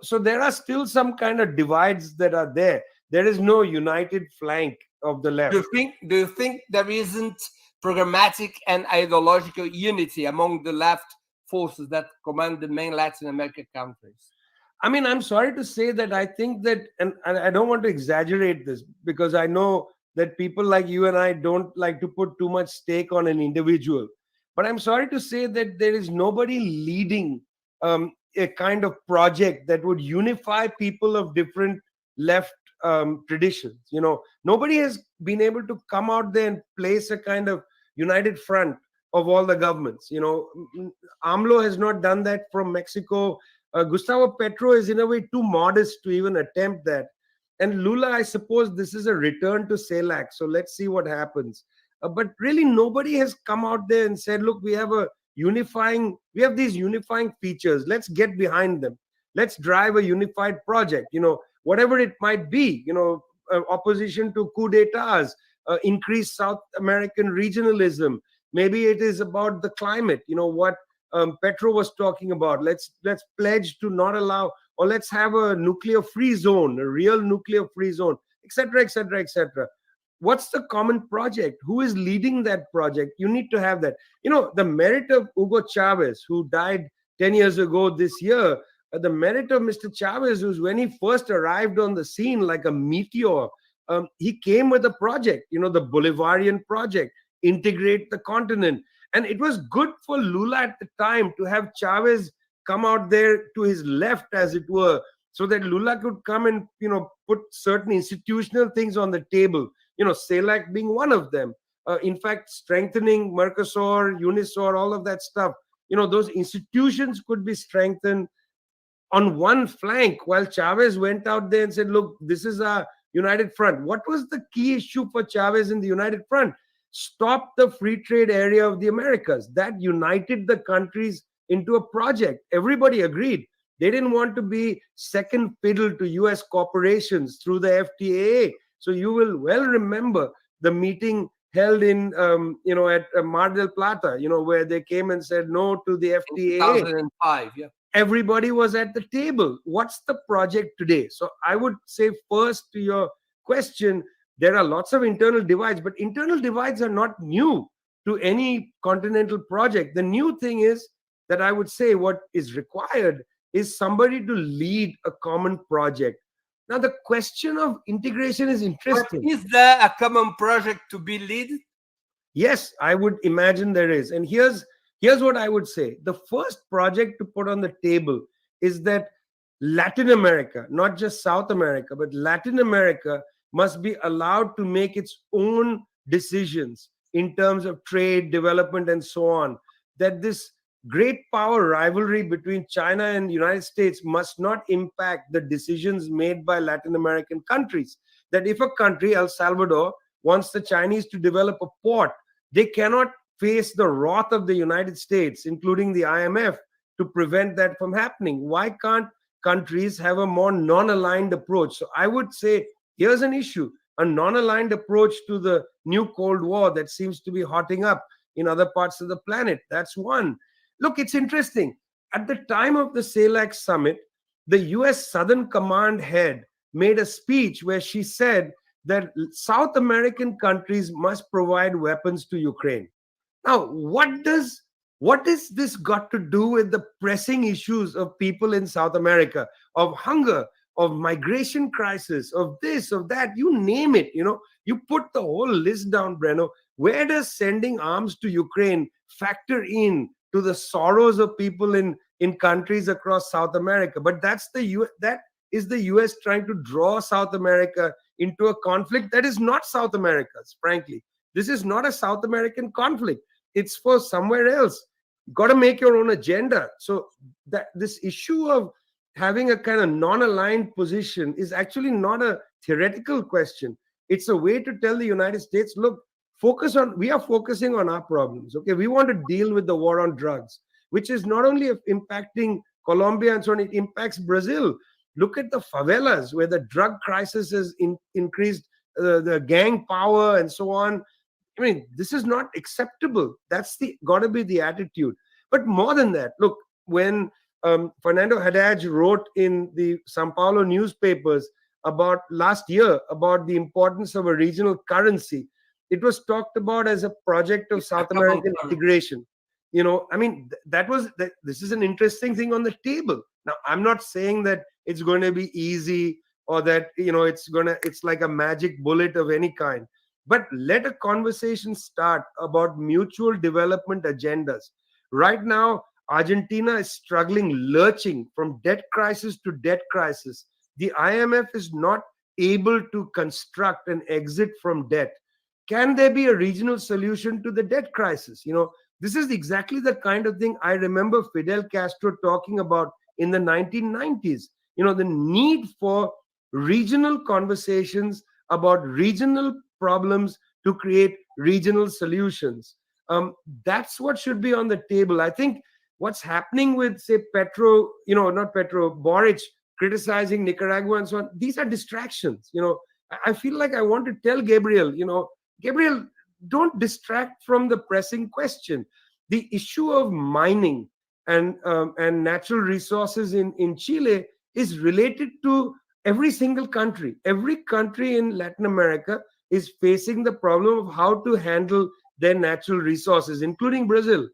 So there are still some kind of divides that are there. There is no united flank of the left. Do you think there isn't programmatic and ideological unity among the left forces that command the main Latin American countries? I mean, I'm sorry to say that I think that, and I don't want to exaggerate this, because I know that people like you and I don't like to put too much stake on an individual. But I'm sorry to say that there is nobody leading a kind of project that would unify people of different left traditions. Nobody has been able to come out there and place a kind of united front of all the governments. AMLO has not done that from Mexico. Gustavo Petro is in a way too modest to even attempt that. And Lula, I suppose this is a return to CELAC. So let's see what happens. But really, nobody has come out there and said, look, we have these unifying features. Let's get behind them. Let's drive a unified project, whatever it might be, opposition to coup d'etats, increased South American regionalism. Maybe it is about the climate, what Petro was talking about. Let's pledge to not allow, or let's have a nuclear-free zone, a real nuclear-free zone, etc., etc., etc. What's the common project? Who is leading that project? You need to have that. The merit of Hugo Chavez, who died 10 years ago this year, the merit of Mr. Chavez was when he first arrived on the scene like a meteor. He came with a project, the Bolivarian project, integrate the continent. And it was good for Lula at the time to have Chavez come out there to his left, as it were, so that Lula could come and, put certain institutional things on the table, CELAC being one of them. In fact, strengthening Mercosur, Unisur, all of that stuff, those institutions could be strengthened on one flank, while Chavez went out there and said, look, this is our united front. What was the key issue for Chavez in the united front? Stop the free trade area of the Americas. That united the countries into a project. Everybody agreed. They didn't want to be second fiddle to US corporations through the FTA. So you will well remember the meeting held in, at Mar del Plata, where they came and said no to the FTA. In 2005, yeah. Everybody was at the table. What's the project today? So I would say, first, to your question, there are lots of internal divides, but internal divides are not new to any continental project. The new thing is that I would say what is required is somebody to lead a common project. Now, the question of integration is interesting. But is there a common project to be led? Yes, I would imagine there is. And here's what I would say. The first project to put on the table is that Latin America, not just South America, but Latin America must be allowed to make its own decisions in terms of trade, development, and so on. That this great power rivalry between China and the United States must not impact the decisions made by Latin American countries. That if a country, El Salvador, wants the Chinese to develop a port, they cannot face the wrath of the United States, including the IMF, to prevent that from happening. Why can't countries have a more non-aligned approach? So I would say, here's an issue, a non-aligned approach to the new Cold War that seems to be hotting up in other parts of the planet. That's one. Look, it's interesting. At the time of the CELAC summit, the US Southern Command head made a speech where she said that South American countries must provide weapons to Ukraine. Now, what is this got to do with the pressing issues of people in South America, of hunger, of migration crisis, of this, of that? You name it, you put the whole list down, Breno. Where does sending arms to Ukraine factor in to the sorrows of people in countries across South America? But that is the US trying to draw South America into a conflict that is not South America's, frankly. This is not a South American conflict. It's for somewhere else. Got to make your own agenda. So that this issue of having a kind of non-aligned position is actually not a theoretical question. It's a way to tell the United States, look, we are focusing on our problems. Okay, we want to deal with the war on drugs, which is not only impacting Colombia and so on, it impacts Brazil. Look at the favelas where the drug crisis has increased, the gang power and so on. I mean, this is not acceptable. That's got to be the attitude. But more than that, look, when Fernando Haddad wrote in the Sao Paulo newspapers about last year about the importance of a regional currency, it was talked about as a project of South American integration. You know, I mean, this is an interesting thing on the table. Now, I'm not saying that it's going to be easy or that, you know, it's like a magic bullet of any kind. But let a conversation start about mutual development agendas. Right now, Argentina is struggling, lurching from debt crisis to debt crisis. The IMF is not able to construct an exit from debt. Can there be a regional solution to the debt crisis? You know, this is exactly the kind of thing I remember Fidel Castro talking about in the 1990s. You know, the need for regional conversations about regional problems to create regional solutions. That's what should be on the table. I think what's happening with, say, Boric criticizing Nicaragua and so on, these are distractions. You know, I feel like I want to tell Gabriel, Gabriel, don't distract from the pressing question. The issue of mining and natural resources in Chile is related to every single country. Every country in Latin America is facing the problem of how to handle their natural resources, including Brazil.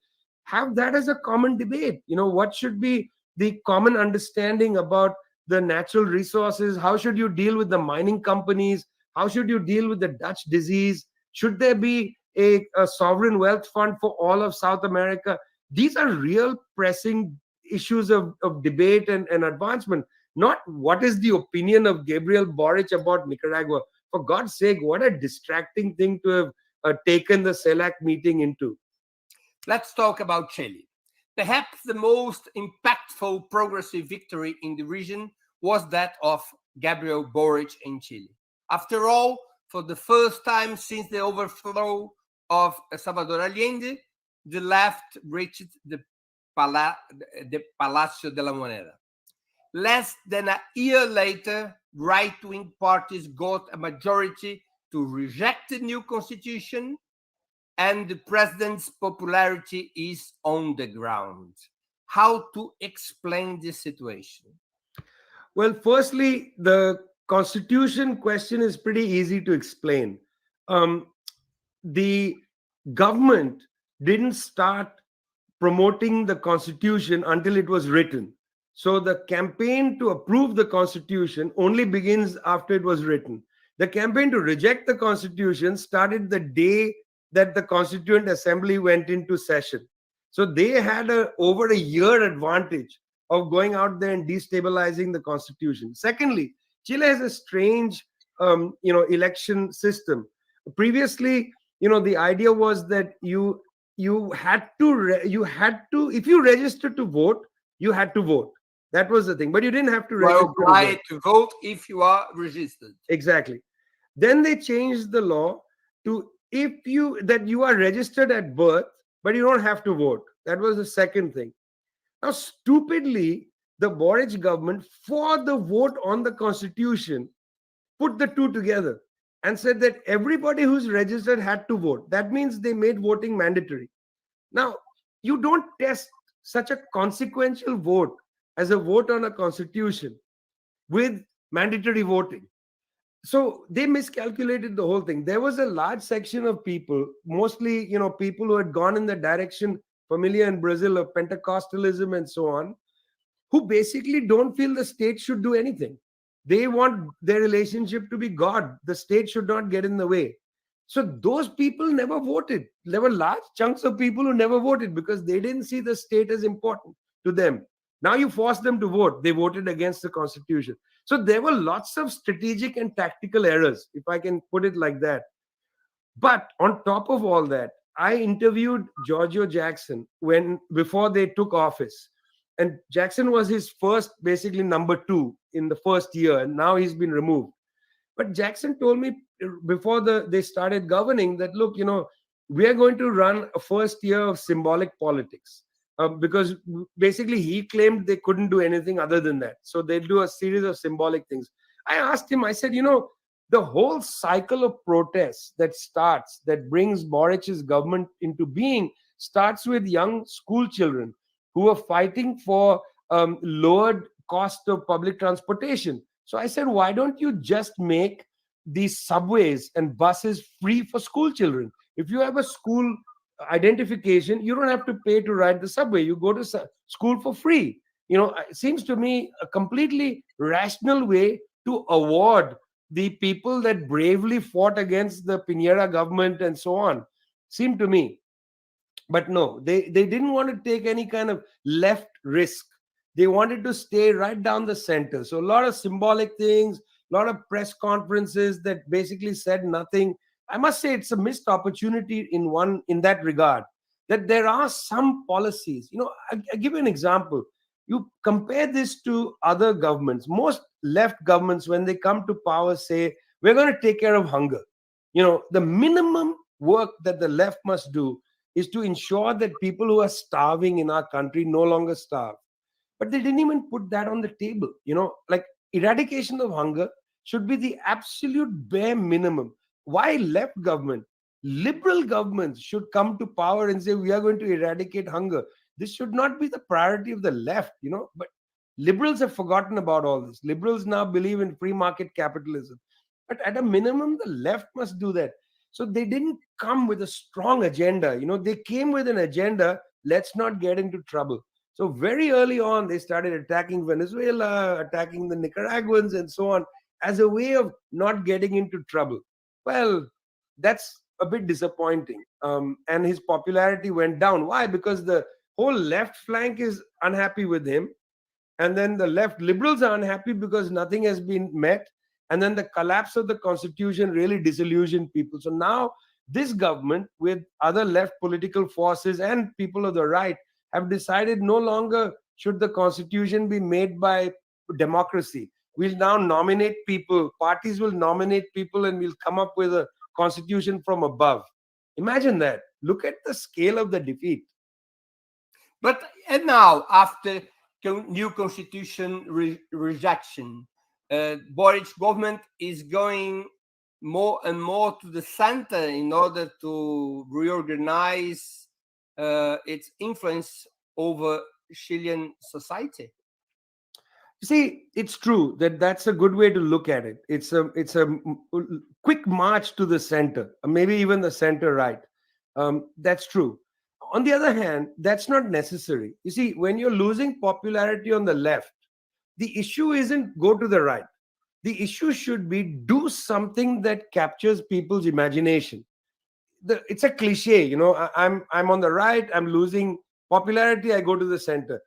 Have that as a common debate. You know, what should be the common understanding about the natural resources? How should you deal with the mining companies? How should you deal with the Dutch disease? Should there be a sovereign wealth fund for all of South America? These are real pressing issues of debate and advancement, not what is the opinion of Gabriel Boric about Nicaragua. For God's sake, what a distracting thing to have taken the CELAC meeting into. Let's talk about Chile. Perhaps the most impactful progressive victory in the region was that of Gabriel Boric in Chile. After all, for the first time since the overthrow of Salvador Allende, the left reached the Palacio de la Moneda. Less than a year later, right-wing parties got a majority to reject the new constitution, and the president's popularity is on the ground. How to explain this situation? Well, firstly, the constitution question is pretty easy to explain. The government didn't start promoting the constitution until it was written. So the campaign to approve the constitution only begins after it was written. The campaign to reject the constitution started the day that the Constituent Assembly went into session. So they had over a year advantage of going out there and destabilizing the constitution. Secondly, Chile has a strange election system. Previously, the idea was that you had to if you registered to vote, you had to vote. That was the thing, but you didn't have to register to vote if you are registered. Exactly. Then they changed the law to that you are registered at birth, but you don't have to vote. That was the second thing. Now, stupidly, the Boric government, for the vote on the constitution, put the two together and said that everybody who's registered had to vote. That means they made voting mandatory. Now, you don't test such a consequential vote as a vote on a constitution with mandatory voting. So they miscalculated the whole thing. There was a large section of people, mostly, people who had gone in the direction familiar in Brazil of Pentecostalism and so on, who basically don't feel the state should do anything. They want their relationship to be God. The state should not get in the way. So those people never voted. There were large chunks of people who never voted because they didn't see the state as important to them. Now you force them to vote. They voted against the constitution. So there were lots of strategic and tactical errors, if I can put it like that. But on top of all that, I interviewed Giorgio Jackson before they took office. And Jackson was his first, basically number two in the first year, and now he's been removed. But Jackson told me before they started governing that, look, we are going to run a first year of symbolic politics. Because basically he claimed they couldn't do anything other than that. So they'll do a series of symbolic things. I asked him, I said, the whole cycle of protests that brings Boric's government into being starts with young school children who are fighting for lowered cost of public transportation. So I said, why don't you just make these subways and buses free for school children? If you have a school identification, you don't have to pay to ride the subway. You go to school for free. It seems to me a completely rational way to award the people that bravely fought against the Piñera government and so on. Seemed to me. But no, they didn't want to take any kind of left risk. They wanted to stay right down the center. So a lot of symbolic things, a lot of press conferences that basically said nothing. I must say it's a missed opportunity in that regard, that there are some policies. I give you an example. You compare this to other governments. Most left governments, when they come to power, say, we're going to take care of hunger. The minimum work that the left must do is to ensure that people who are starving in our country no longer starve. But they didn't even put that on the table. Like eradication of hunger should be the absolute bare minimum. Why left government? Liberal governments should come to power and say, we are going to eradicate hunger. This should not be the priority of the left, but liberals have forgotten about all this. Liberals now believe in free market capitalism. But at a minimum, the left must do that. So they didn't come with a strong agenda. They came with an agenda, let's not get into trouble. So very early on, they started attacking Venezuela, attacking the Nicaraguans and so on, as a way of not getting into trouble. Well, that's a bit disappointing. And his popularity went down. Why? Because the whole left flank is unhappy with him. And then the left liberals are unhappy because nothing has been met. And then the collapse of the constitution really disillusioned people. So now this government, with other left political forces and people of the right, have decided no longer should the constitution be made by democracy. We'll now nominate people. Parties will nominate people and we'll come up with a constitution from above. Imagine that. Look at the scale of the defeat. But and now, after new constitution rejection, Boric's government is going more and more to the center in order to reorganize its influence over Chilean society. See, it's true that's a good way to look at it. It's a quick march to the center, maybe even the center right. That's true. On the other hand, that's not necessary. You see, when you're losing popularity on the left, the issue isn't go to the right. The issue should be do something that captures people's imagination. It's a cliche, I'm on the right, I'm losing popularity, I go to the center.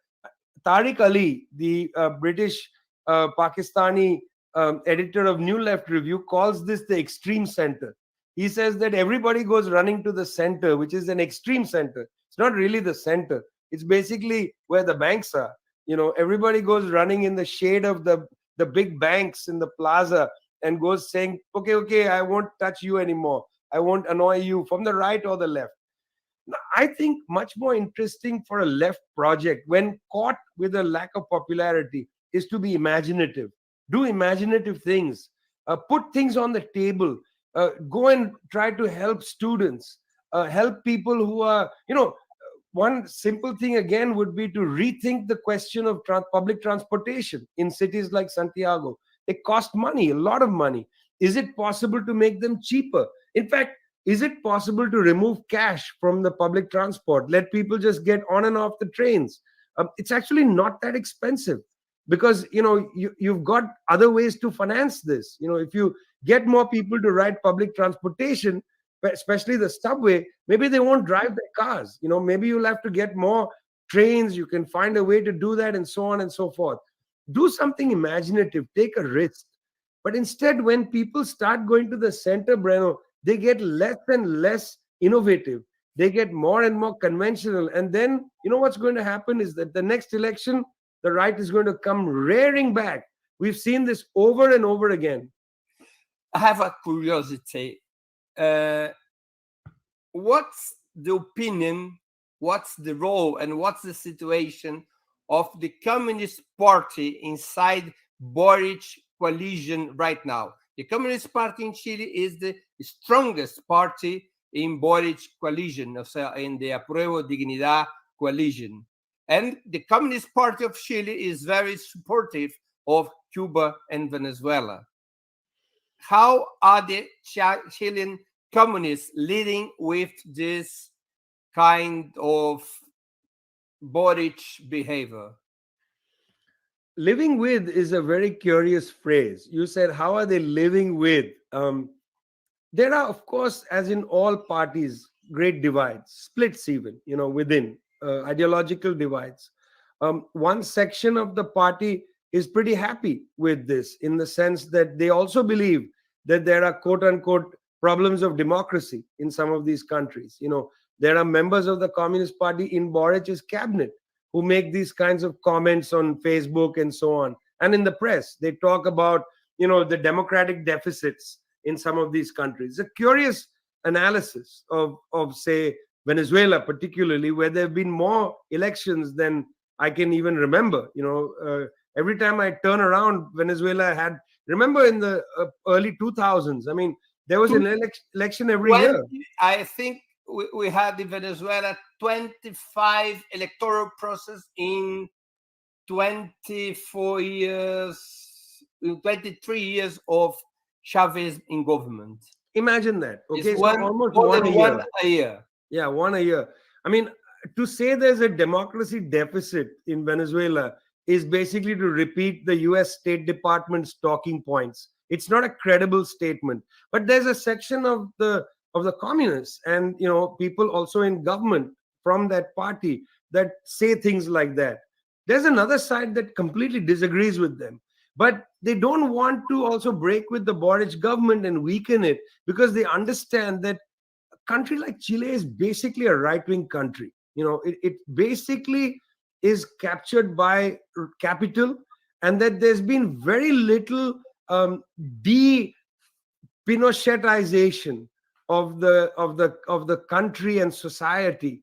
Tariq Ali, the British Pakistani editor of New Left Review, calls this the extreme center. He says that everybody goes running to the center, which is an extreme center. It's not really the center. It's basically where the banks are. Everybody goes running in the shade of the big banks in the plaza and goes saying, okay, I won't touch you anymore. I won't annoy you, from the right or the left. Now, I think much more interesting for a left project, when caught with a lack of popularity, is to be imaginative. Do imaginative things. Put things on the table. Go and try to help students. Help people who are, one simple thing again would be to rethink the question of public transportation in cities like Santiago. They cost money, a lot of money. Is it possible to make them cheaper? In fact, is it possible to remove cash from the public transport? Let people just get on and off the trains. It's actually not that expensive, because you've got other ways to finance this. If you get more people to ride public transportation, especially the subway, maybe they won't drive their cars. Maybe you'll have to get more trains. You can find a way to do that, and so on and so forth. do something imaginative, take a risk. But instead, when people start going to the center, Breno, they get less and less innovative. They get more and more conventional. And then, you know what's going to happen is that the next election, the right is going to come rearing back. We've seen this over and over again. I have a curiosity. What's the opinion, what's the role, and what's the situation of the Communist Party inside Boric coalition right now? The Communist Party in Chile is the strongest party in Boric coalition, o sea, in the Apruebo Dignidad coalition. And the Communist Party of Chile is very supportive of Cuba and Venezuela. How are the Chilean communists leading with this kind of Boric behavior? Living with is a very curious phrase. You said, how are they living with? There are, of course, as in all parties, great divides, splits even, within ideological divides. One section of the party is pretty happy with this, in the sense that they also believe that there are quote unquote problems of democracy in some of these countries. There are members of the Communist Party in Boric's cabinet who make these kinds of comments on Facebook and so on. And in the press, they talk about, the democratic deficits in some of these countries. A curious analysis of say, Venezuela, particularly, where there have been more elections than I can even remember. Every time I turn around, Venezuela had, remember in the early 2000s, I mean, there was an election every year. I think we had in Venezuela 25 electoral process in 23 years of Chavez in government. Imagine that. Okay, so almost one a year. Yeah, one a year. I mean, to say there's a democracy deficit in Venezuela is basically to repeat the US State Department's talking points. It's not a credible statement. But there's a section of the communists and people also in government from that party that say things like that. There's another side that completely disagrees with them. But they don't want to also break with the Boric government and weaken it, because they understand that a country like Chile is basically a right-wing country. It basically is captured by capital, and that there's been very little de-Pinochetization of the country and society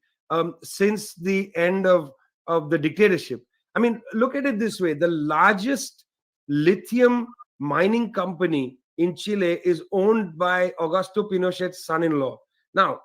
since the end of the dictatorship. I mean, look at it this way: the largest lithium mining company in Chile is owned by Augusto Pinochet's son-in-law. Now,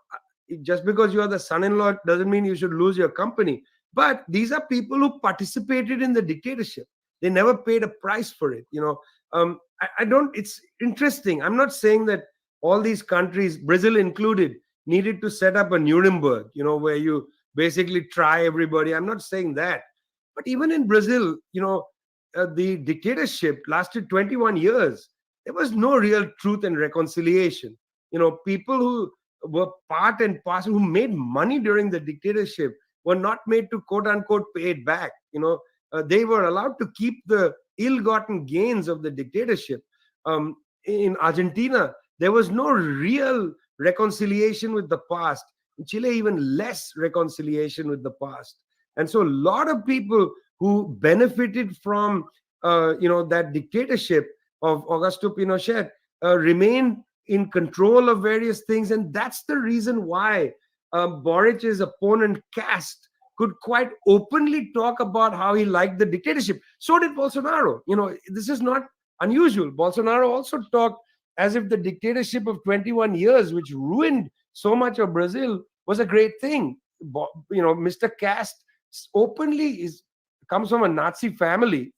just because you are the son-in-law doesn't mean you should lose your company. But these are people who participated in the dictatorship. They never paid a price for it. It's interesting. I'm not saying that all these countries, Brazil included, needed to set up a Nuremberg, where you basically try everybody. I'm not saying that. But even in Brazil, the dictatorship lasted 21 years. There was no real truth and reconciliation. People who were part and parcel, who made money during the dictatorship, were not made to quote unquote pay it back. They were allowed to keep the ill-gotten gains of the dictatorship. In Argentina, there was no real reconciliation with the past. In Chile, even less reconciliation with the past. And so a lot of people who benefited from that dictatorship of Augusto Pinochet remain in control of various things. And that's the reason why Boric's opponent Cast could quite openly talk about how he liked the dictatorship. So did Bolsonaro. This is not unusual. Bolsonaro also talked as if the dictatorship of 21 years, which ruined so much of Brazil, was a great thing. Mr. Cast openly comes from a Nazi family,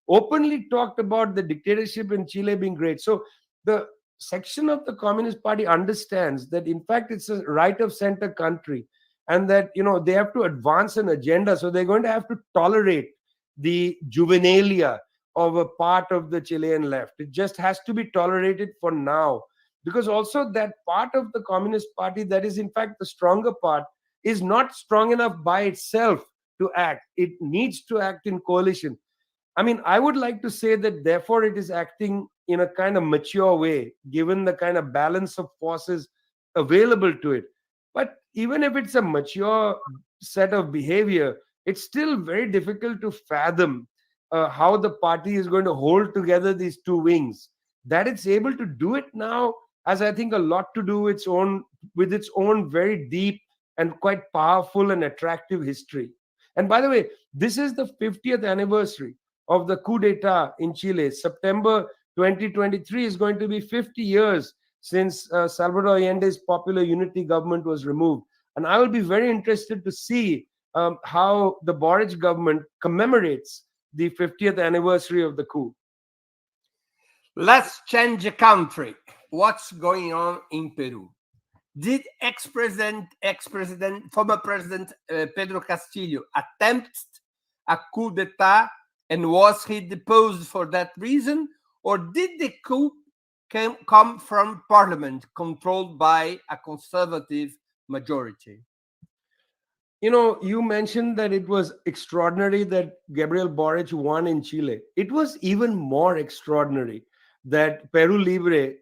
openly talked about the dictatorship in Chile being great. So the section of the Communist Party understands that, in fact, it's a right of center country, and that, they have to advance an agenda. So they're going to have to tolerate the juvenalia of a part of the Chilean left. It just has to be tolerated for now, because also that part of the Communist Party that is, in fact, the stronger part is not strong enough by itself to act. It needs to act in coalition. I mean, I would like to say that therefore it is acting in a kind of mature way, given the kind of balance of forces available to it. But even if it's a mature set of behavior, it's still very difficult to fathom how the party is going to hold together these two wings. That it's able to do it now has, I think, a lot to do with its own very deep and quite powerful and attractive history. And by the way, this is the 50th anniversary of the coup d'etat in Chile. September 2023 is going to be 50 years since Salvador Allende's Popular Unity government was removed. And I will be very interested to see how the Boric government commemorates the 50th anniversary of the coup. Let's change the country. What's going on in Peru? Did former President Pedro Castillo attempt a coup d'etat, and was he deposed for that reason? Or did the coup come from parliament controlled by a conservative majority? You know, you mentioned that it was extraordinary that Gabriel Boric won in Chile. It was even more extraordinary that Peru Libre,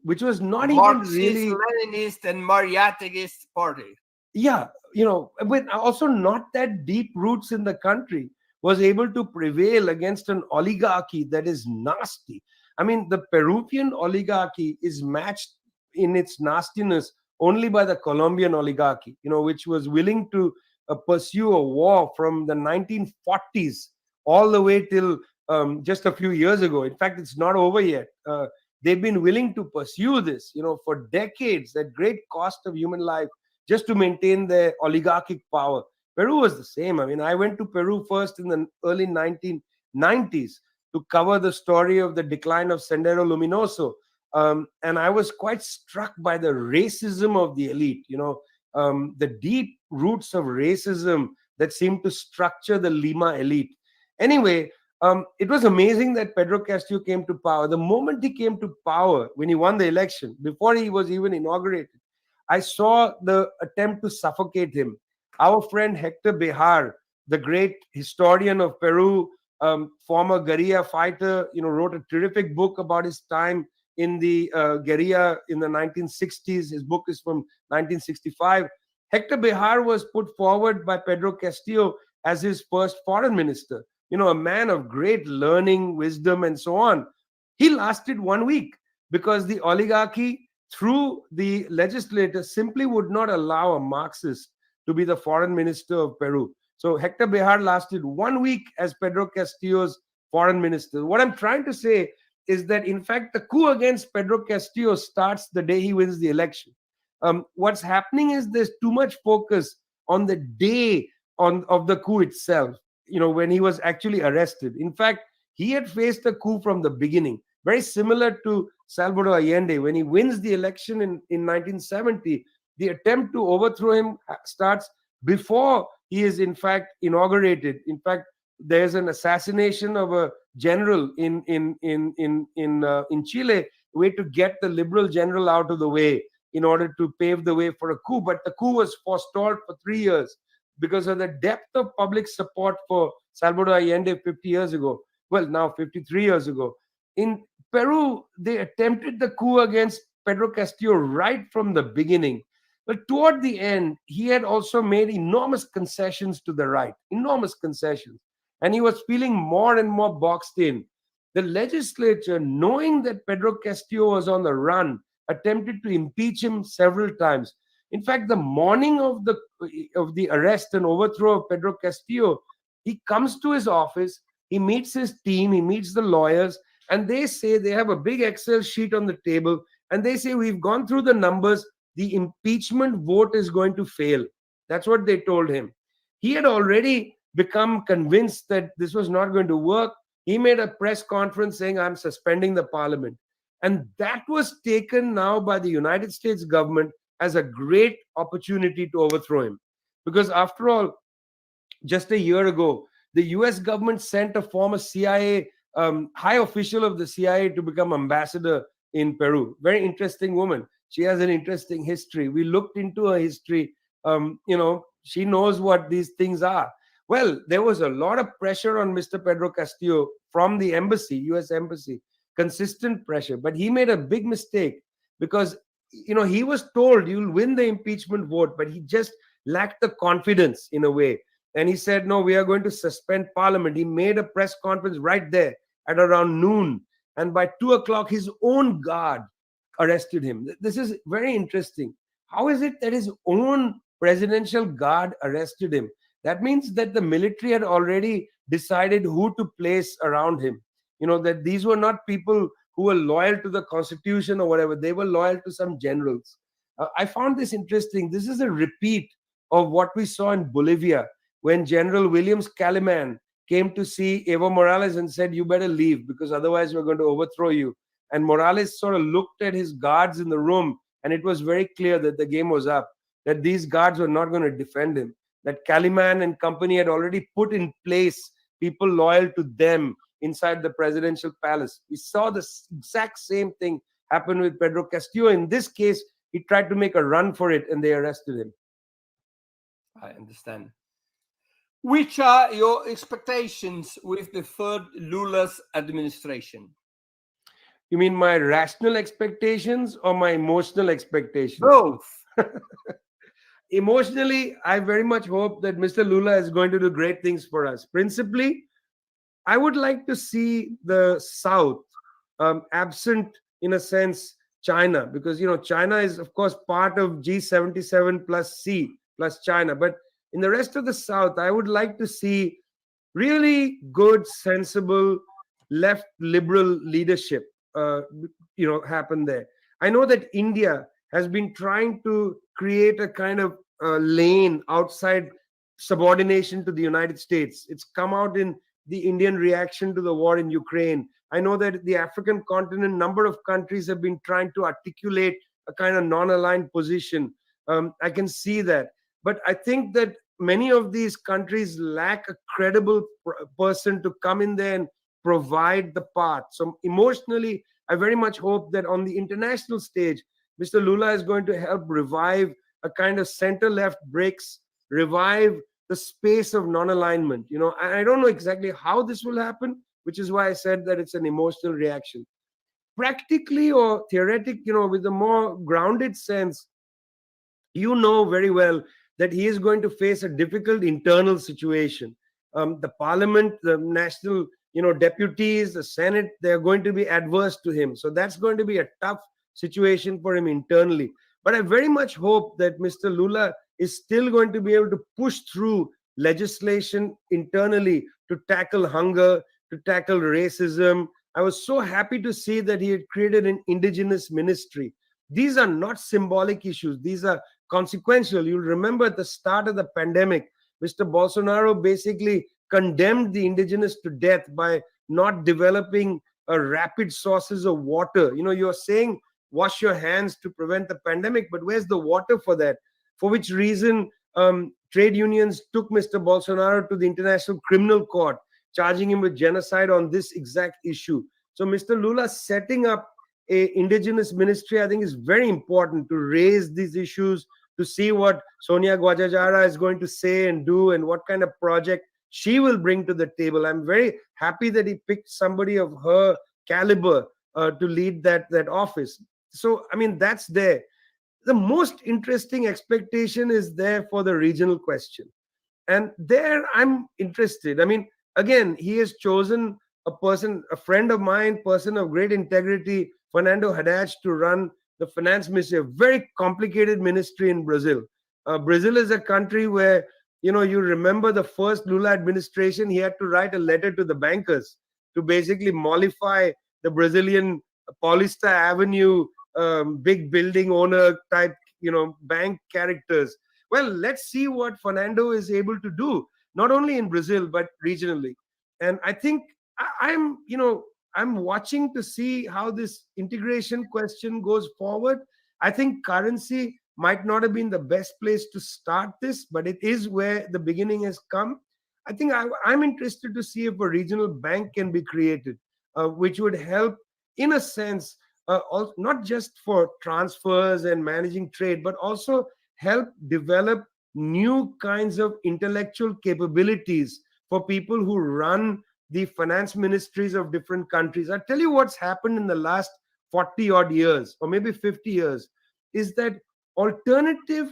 which was not Marxist, even really Leninist and Mariategist party. Yeah, you know, but also not that deep roots in the country, was able to prevail against an oligarchy that is nasty. I mean, the Peruvian oligarchy is matched in its nastiness only by the Colombian oligarchy, you know, which was willing to pursue a war from the 1940s all the way till just a few years ago. In fact, it's not over yet. They've been willing to pursue this, you know, for decades at great cost of human life, just to maintain their oligarchic power. Peru was the same. I mean, I went to Peru first in the early 1990s to cover the story of the decline of Sendero Luminoso. And I was quite struck by the racism of the elite, you know, the deep roots of racism that seemed to structure the Lima elite. Anyway, it was amazing that Pedro Castillo came to power. The moment he came to power, when he won the election, before he was even inaugurated, I saw the attempt to suffocate him. Our friend Hector Bejar, the great historian of Peru, former guerrilla fighter, you know, wrote a terrific book about his time in the guerrilla in the 1960s. His book is from 1965. Hector Bejar was put forward by Pedro Castillo as his first foreign minister. You know, a man of great learning, wisdom, and so on. He lasted 1 week because the oligarchy, through the legislators, simply would not allow a Marxist to be the foreign minister of Peru. So Hector Bejar lasted 1 week as Pedro Castillo's foreign minister. What I'm trying to say is that, in fact, the coup against Pedro Castillo starts the day he wins the election. What's happening is there's too much focus on the day of the coup itself, you know, when he was actually arrested. In fact, he had faced a coup from the beginning, very similar to Salvador Allende. When he wins the election in 1970, the attempt to overthrow him starts before he is in fact inaugurated. In fact, there's an assassination of a general in Chile, a way to get the liberal general out of the way in order to pave the way for a coup. But the coup was forestalled for 3 years because of the depth of public support for Salvador Allende 50 years ago. Well, now 53 years ago. In Peru, they attempted the coup against Pedro Castillo right from the beginning. But toward the end, he had also made enormous concessions to the right, enormous concessions. And he was feeling more and more boxed in. The legislature, knowing that Pedro Castillo was on the run, attempted to impeach him several times. In fact, the morning of the arrest and overthrow of Pedro Castillo, he comes to his office, he meets his team, he meets the lawyers, and they say they have a big Excel sheet on the table, and they say, we've gone through the numbers, the impeachment vote is going to fail. That's what they told him. He had already become convinced that this was not going to work. He made a press conference saying, I'm suspending the parliament. And that was taken now by the United States government as a great opportunity to overthrow him. Because after all, just a year ago, the US government sent a former CIA, high official of the CIA, to become ambassador in Peru. Very interesting woman. She has an interesting history. We looked into her history. You know, she knows what these things are. Well, there was a lot of pressure on Mr. Pedro Castillo from the embassy, US embassy, consistent pressure. But he made a big mistake because, he was told you'll win the impeachment vote, but he just lacked the confidence in a way. And he said, no, we are going to suspend parliament. He made a press conference right there at around noon. And by 2 o'clock, his own guard arrested him. This is very interesting. How is it that his own presidential guard arrested him? That means that the military had already decided who to place around him. That these were not people who were loyal to the constitution or whatever. They were loyal to some generals. I found this interesting. This is a repeat of what we saw in Bolivia when General Williams Caliman came to see Evo Morales and said, you better leave because otherwise we're going to overthrow you. And Morales sort of looked at his guards in the room, and it was very clear that the game was up, that these guards were not going to defend him, that Caliman and company had already put in place people loyal to them inside the presidential palace. We saw the exact same thing happen with Pedro Castillo. In this case, he tried to make a run for it, and they arrested him. I understand. Which are your expectations with the third Lula's administration? You mean my rational expectations or my emotional expectations? Both. Emotionally, I very much hope that Mr. Lula is going to do great things for us. Principally, I would like to see the South, absent, in a sense, China, because, China is, of course, part of G77 plus C plus China. But in the rest of the South, I would like to see really good, sensible, left liberal leadership, happen there. I know that India has been trying to create a kind of lane outside subordination to the United States. It's come out in the Indian reaction to the war in Ukraine. I know that the African continent, number of countries have been trying to articulate a kind of non-aligned position. I can see that. But I think that many of these countries lack a credible person to come in there and provide the path. So emotionally, I very much hope that on the international stage, Mr. Lula is going to help revive a kind of center-left breaks, revive the space of non-alignment. I don't know exactly how this will happen, which is why I said that it's an emotional reaction. Practically or theoretic, with a more grounded sense, very well that he is going to face a difficult internal situation. The parliament, the national, deputies, the Senate, they're going to be adverse to him. So that's going to be a tough situation for him internally. But I very much hope that Mr. Lula is still going to be able to push through legislation internally to tackle hunger, to tackle racism. I was so happy to see that he had created an indigenous ministry. These are not symbolic issues. These are consequential. You'll remember at the start of the pandemic, Mr. Bolsonaro basically condemned the indigenous to death by not developing rapid sources of water. You're saying wash your hands to prevent the pandemic, but where's the water for that? For which reason trade unions took Mr. Bolsonaro to the International Criminal Court, charging him with genocide on this exact issue. So Mr. Lula setting up a indigenous ministry, I think, is very important to raise these issues, to see what Sonia Guajajara is going to say and do, and what kind of project she will bring to the table. I'm very happy that he picked somebody of her caliber to lead that office. So, that's there. The most interesting expectation is there for the regional question. And there I'm interested. Again, he has chosen a person, a friend of mine, person of great integrity, Fernando Haddad, to run the finance ministry, a very complicated ministry in Brazil. Brazil is a country where, you remember the first Lula administration, he had to write a letter to the bankers to basically mollify the Brazilian Paulista Avenue, big building owner type, bank characters. Well, let's see what Fernando is able to do, not only in Brazil, but regionally. And I think I'm watching to see how this integration question goes forward. I think currency might not have been the best place to start this, but it is where the beginning has come. I think I'm interested to see if a regional bank can be created, which would help, in a sense, not just for transfers and managing trade, but also help develop new kinds of intellectual capabilities for people who run the finance ministries of different countries. I'll tell you what's happened in the last 40 odd years, or maybe 50 years, is that alternative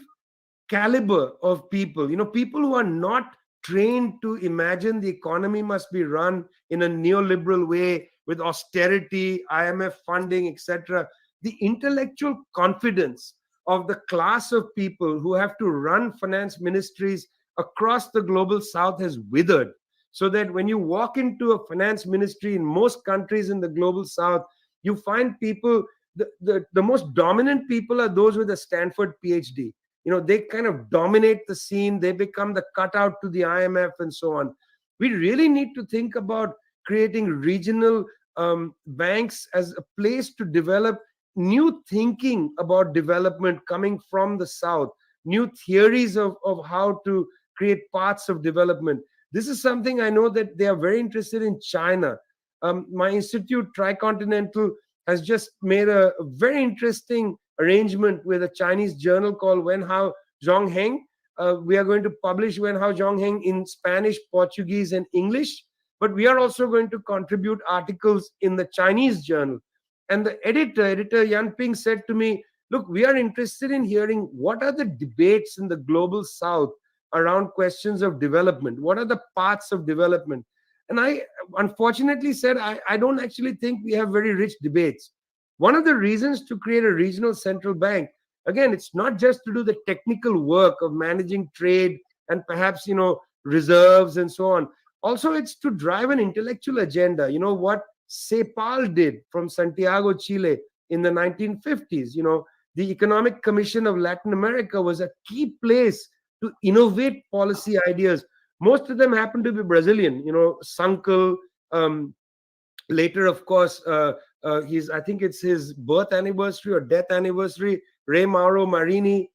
caliber of people, people who are not trained to imagine the economy must be run in a neoliberal way with austerity, IMF funding, etc. The intellectual confidence of the class of people who have to run finance ministries across the global south has withered. So that when you walk into a finance ministry in most countries in the global south, you find people, the most dominant people are those with a Stanford PhD. They kind of dominate the scene. They become the cutout to the IMF and so on. We really need to think about creating regional banks as a place to develop new thinking about development coming from the south, new theories of how to create paths of development. This is something I know that they are very interested in China. My institute, Tricontinental, has just made a very interesting arrangement with a Chinese journal called Wenhao Zhongheng. We are going to publish Wenhao Zhongheng in Spanish, Portuguese, and English, but we are also going to contribute articles in the Chinese journal. And the editor Yan Ping, said to me, look, we are interested in hearing what are the debates in the global south around questions of development. What are the paths of development? And I unfortunately said, I don't actually think we have very rich debates. One of the reasons to create a regional central bank, again, it's not just to do the technical work of managing trade and perhaps, reserves and so on. Also, it's to drive an intellectual agenda. What CEPAL did from Santiago, Chile in the 1950s. The Economic Commission of Latin America was a key place to innovate policy ideas. Most of them happen to be Brazilian. Sankel, later, of course, I think it's his birth anniversary or death anniversary, Ray Mauro Marini,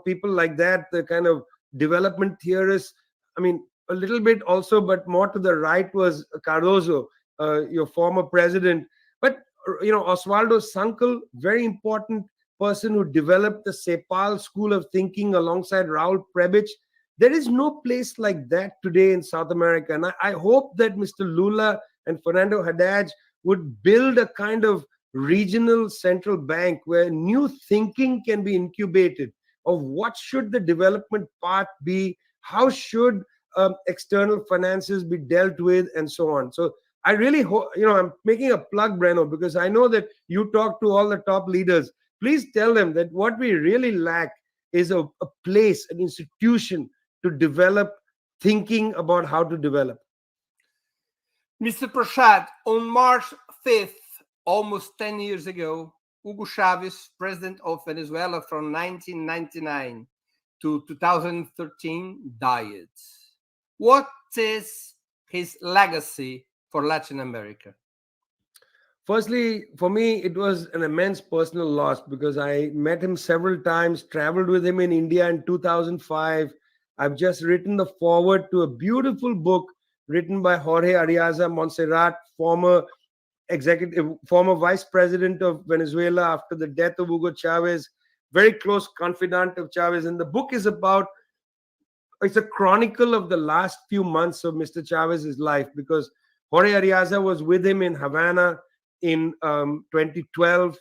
people like that, the kind of development theorists. I mean, a little bit also, but more to the right was Cardozo, your former president. But, Osvaldo Sankel, very important person who developed the CEPAL school of thinking alongside Raul Prebic. There is no place like that today in South America. And I hope that Mr. Lula and Fernando Haddad would build a kind of regional central bank where new thinking can be incubated of what should the development path be, how should external finances be dealt with, and so on. So I really hope, I'm making a plug, Breno, because I know that you talk to all the top leaders. Please tell them that what we really lack is a place, an institution to develop thinking about how to develop. Mr. Prashad, on March 5th, almost 10 years ago, Hugo Chavez, president of Venezuela from 1999 to 2013, died. What is his legacy for Latin America? Firstly, for me, it was an immense personal loss because I met him several times, traveled with him in India in 2005. I've just written the foreword to a beautiful book written by Jorge Ariaza Montserrat, former vice president of Venezuela after the death of Hugo Chavez, very close confidant of Chavez. And the book is it's a chronicle of the last few months of Mr. Chavez's life, because Jorge Ariaza was with him in Havana in 2012.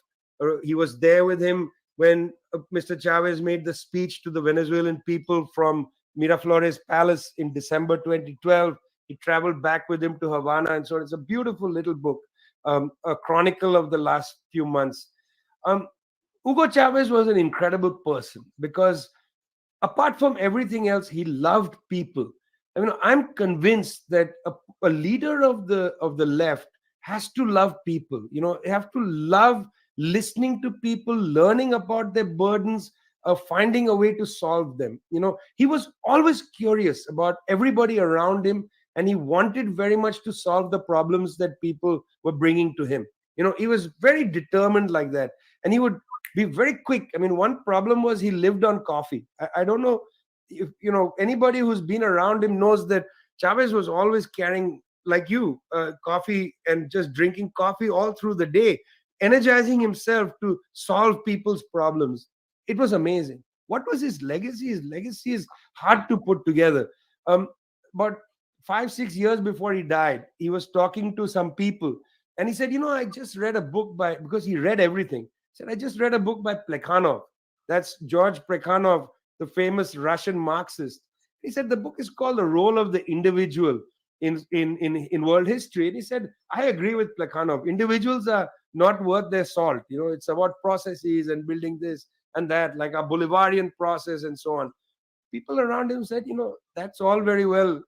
He was there with him when Mr. Chavez made the speech to the Venezuelan people from Miraflores Palace in December 2012. He traveled back with him to Havana, and so it's a beautiful little book, a chronicle of the last few months. Hugo Chavez was an incredible person because apart from everything else, he loved people. I mean, I'm convinced that a leader of the left has to love people. You have to love listening to people, learning about their burdens, finding a way to solve them. He was always curious about everybody around him, and he wanted very much to solve the problems that people were bringing to him. He was very determined like that, and he would be very quick. I mean, one problem was he lived on coffee. I don't know if anybody who's been around him knows that Chavez was always carrying, like you, coffee and just drinking coffee all through the day, energizing himself to solve people's problems. It was amazing. What was his legacy? His legacy is hard to put together. About 5-6 years before he died, he was talking to some people, and he said, I just read a book by, because he read everything. He said, I just read a book by Plekhanov. That's George Plekhanov, the famous Russian Marxist. He said the book is called The Role of the Individual in world history. And he said, I agree with Plekhanov. Individuals are not worth their salt. It's about processes and building this and that, like a Bolivarian process and so on. People around him said, that's all very well,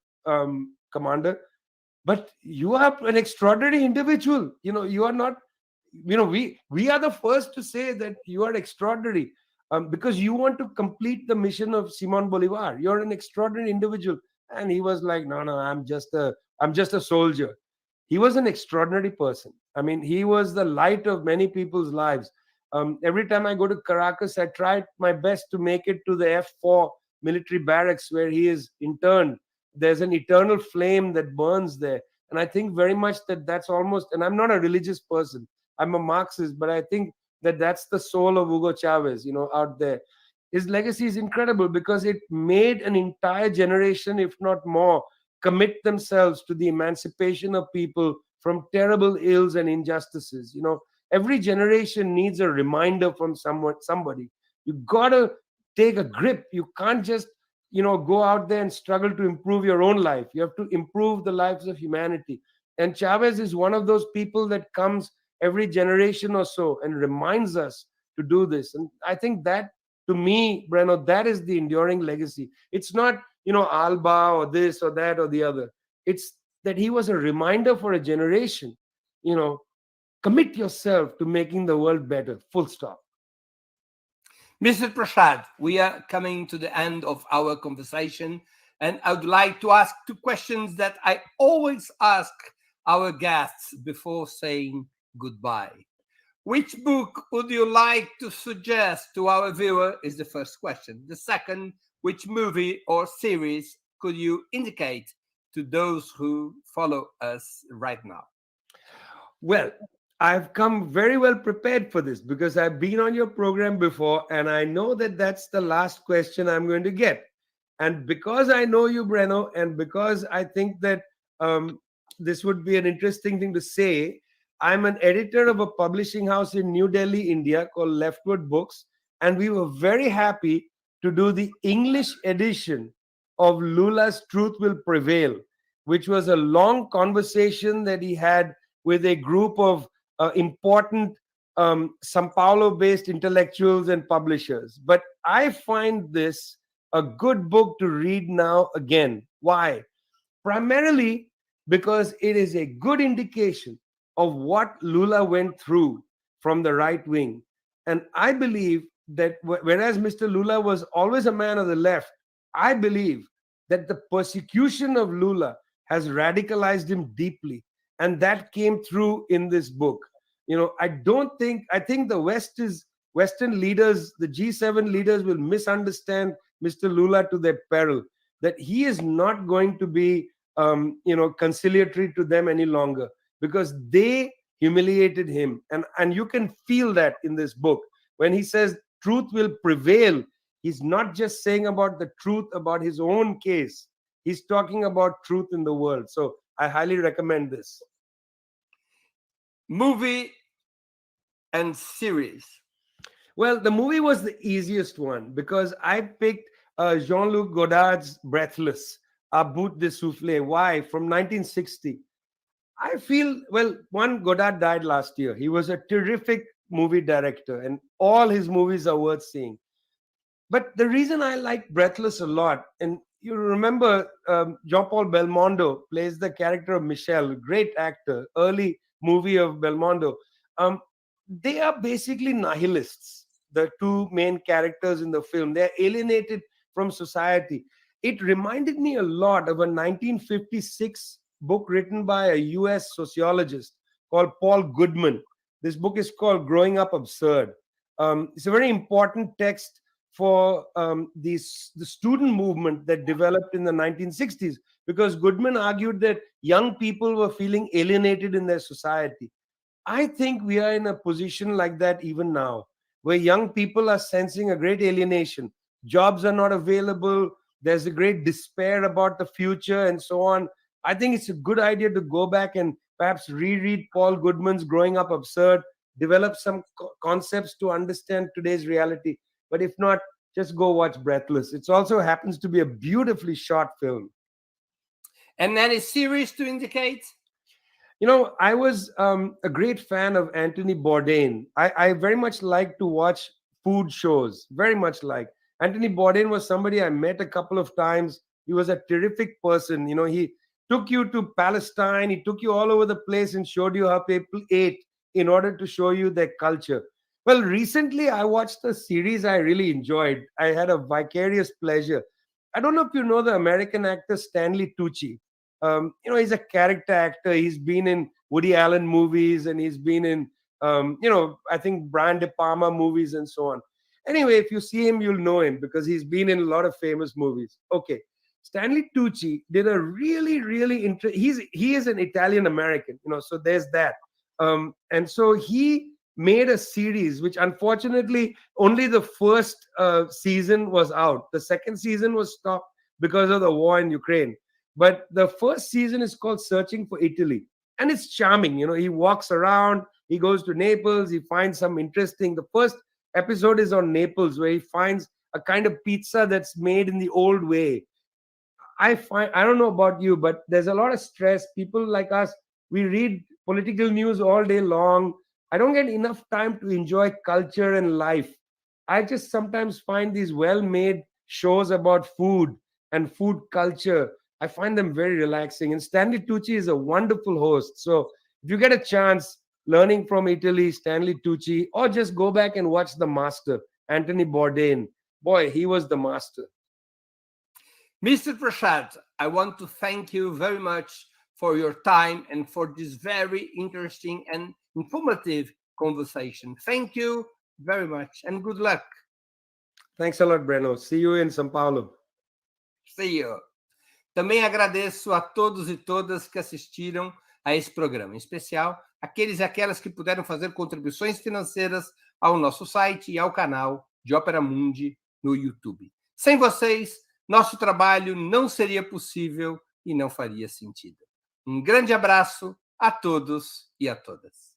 Commander, but you are an extraordinary individual. You are not, we are the first to say that you are extraordinary, because you want to complete the mission of Simon Bolivar. You're an extraordinary individual. And he was like, no, I'm just a soldier. He was an extraordinary person. I mean, he was the light of many people's lives. Every time I go to Caracas, I try my best to make it to the F4 military barracks where he is interned. There's an eternal flame that burns there. And I think very much that that's almost, and I'm not a religious person, I'm a Marxist, but I think that that's the soul of Hugo Chavez, out there. His legacy is incredible because it made an entire generation, if not more, commit themselves to the emancipation of people from terrible ills and injustices. Every generation needs a reminder from somebody. You gotta take a grip. You can't just, go out there and struggle to improve your own life. You have to improve the lives of humanity. And Chavez is one of those people that comes every generation or so and reminds us to do this. And I think that, to me, Breno, that is the enduring legacy. It's not, Alba or this or that or the other. It's that he was a reminder for a generation, commit yourself to making the world better, full stop. Mr. Prashad, we are coming to the end of our conversation, and I would like to ask two questions that I always ask our guests before saying goodbye. Which book would you like to suggest to our viewer is the first question. The second, which movie or series could you indicate to those who follow us right now? Well, I've come very well prepared for this because I've been on your program before, and I know that that's the last question I'm going to get. And because I know you, Breno, and because I think that this would be an interesting thing to say, I'm an editor of a publishing house in New Delhi, India called Leftward Books, and we were very happy to do the English edition of Lula's Truth Will Prevail, which was a long conversation that he had with a group of important Sao Paulo-based intellectuals and publishers. But I find this a good book to read now again. Why? Primarily because it is a good indication of what Lula went through from the right wing. And I believe that whereas Mr. Lula was always a man of the left, I believe that the persecution of Lula has radicalized him deeply. And that came through in this book. I think the Western leaders, the G7 leaders will misunderstand Mr. Lula to their peril, that he is not going to be, conciliatory to them any longer because they humiliated him. And you can feel that in this book. When he says truth will prevail, he's not just saying about the truth about his own case. He's talking about truth in the world. So I highly recommend this. Movie and series. Well, the movie was the easiest one because I picked Jean-Luc Godard's Breathless, A Bout de Souffle. Why? From 1960. I feel, well, Godard died last year. He was a terrific movie director and all his movies are worth seeing. But the reason I like Breathless a lot, and you remember Jean-Paul Belmondo plays the character of Michel, great actor, early movie of Belmondo. They are basically nihilists, the two main characters in the film. They're alienated from society. It reminded me a lot of a 1956 book written by a US sociologist called Paul Goodman. This book is called Growing Up Absurd. It's a very important text for the student movement that developed in the 1960s, because Goodman argued that young people were feeling alienated in their society. I think we are in a position like that even now, where young people are sensing a great alienation. jobs are not available, there's a great despair about the future and so on. I think it's a good idea to go back and perhaps reread Paul Goodman's Growing Up Absurd, develop some concepts to understand today's reality. But if not, just go watch Breathless. It also happens to be a beautifully shot film. And any series to indicate? You know, I was a great fan of Anthony Bourdain. I very much like to watch food shows, very much like. Anthony Bourdain was somebody I met a couple of times. He was a terrific person. You know, he took you to Palestine, he took you all over the place and showed you how people ate in order to show you their culture. Well, recently I watched a series I really enjoyed. I had a vicarious pleasure. I don't know if you know the American actor Stanley Tucci. You know, he's a character actor. He's been in Woody Allen movies and he's been in, you know, I think Brian De Palma movies and so on. Anyway, if you see him, you'll know him because he's been in a lot of famous movies. Okay. Stanley Tucci did a really interesting, he is an Italian American, you know, so there's that. And so he made a series which unfortunately only the first season was out. The second season was stopped because of the war in Ukraine. But the first season is called Searching for Italy. And it's charming. You know, he walks around, he goes to Naples, he finds some interesting. The first episode is on Naples, where he finds a kind of pizza that's made in the old way. I don't know about you, but there's a lot of stress. People like us, we read political news all day long. I don't get enough time to enjoy culture and life. I just sometimes find these well-made shows about food and food culture, I find them very relaxing. And Stanley Tucci is a wonderful host. So if you get a chance learning from Italy, Stanley Tucci, or just go back and watch the master, Anthony Bourdain. Boy, he was the master. Mr. Prashad, I want to thank you very much for your time and for this very interesting and informative conversation. Thank you very much and good luck. Thanks a lot, Breno. See you in São Paulo. See you. Também agradeço a todos e todas que assistiram a esse programa, em especial aqueles e aquelas que puderam fazer contribuições financeiras ao nosso site e ao canal de Ópera Mundi no YouTube. Sem vocês, nosso trabalho não seria possível e não faria sentido. Um grande abraço a todos e a todas.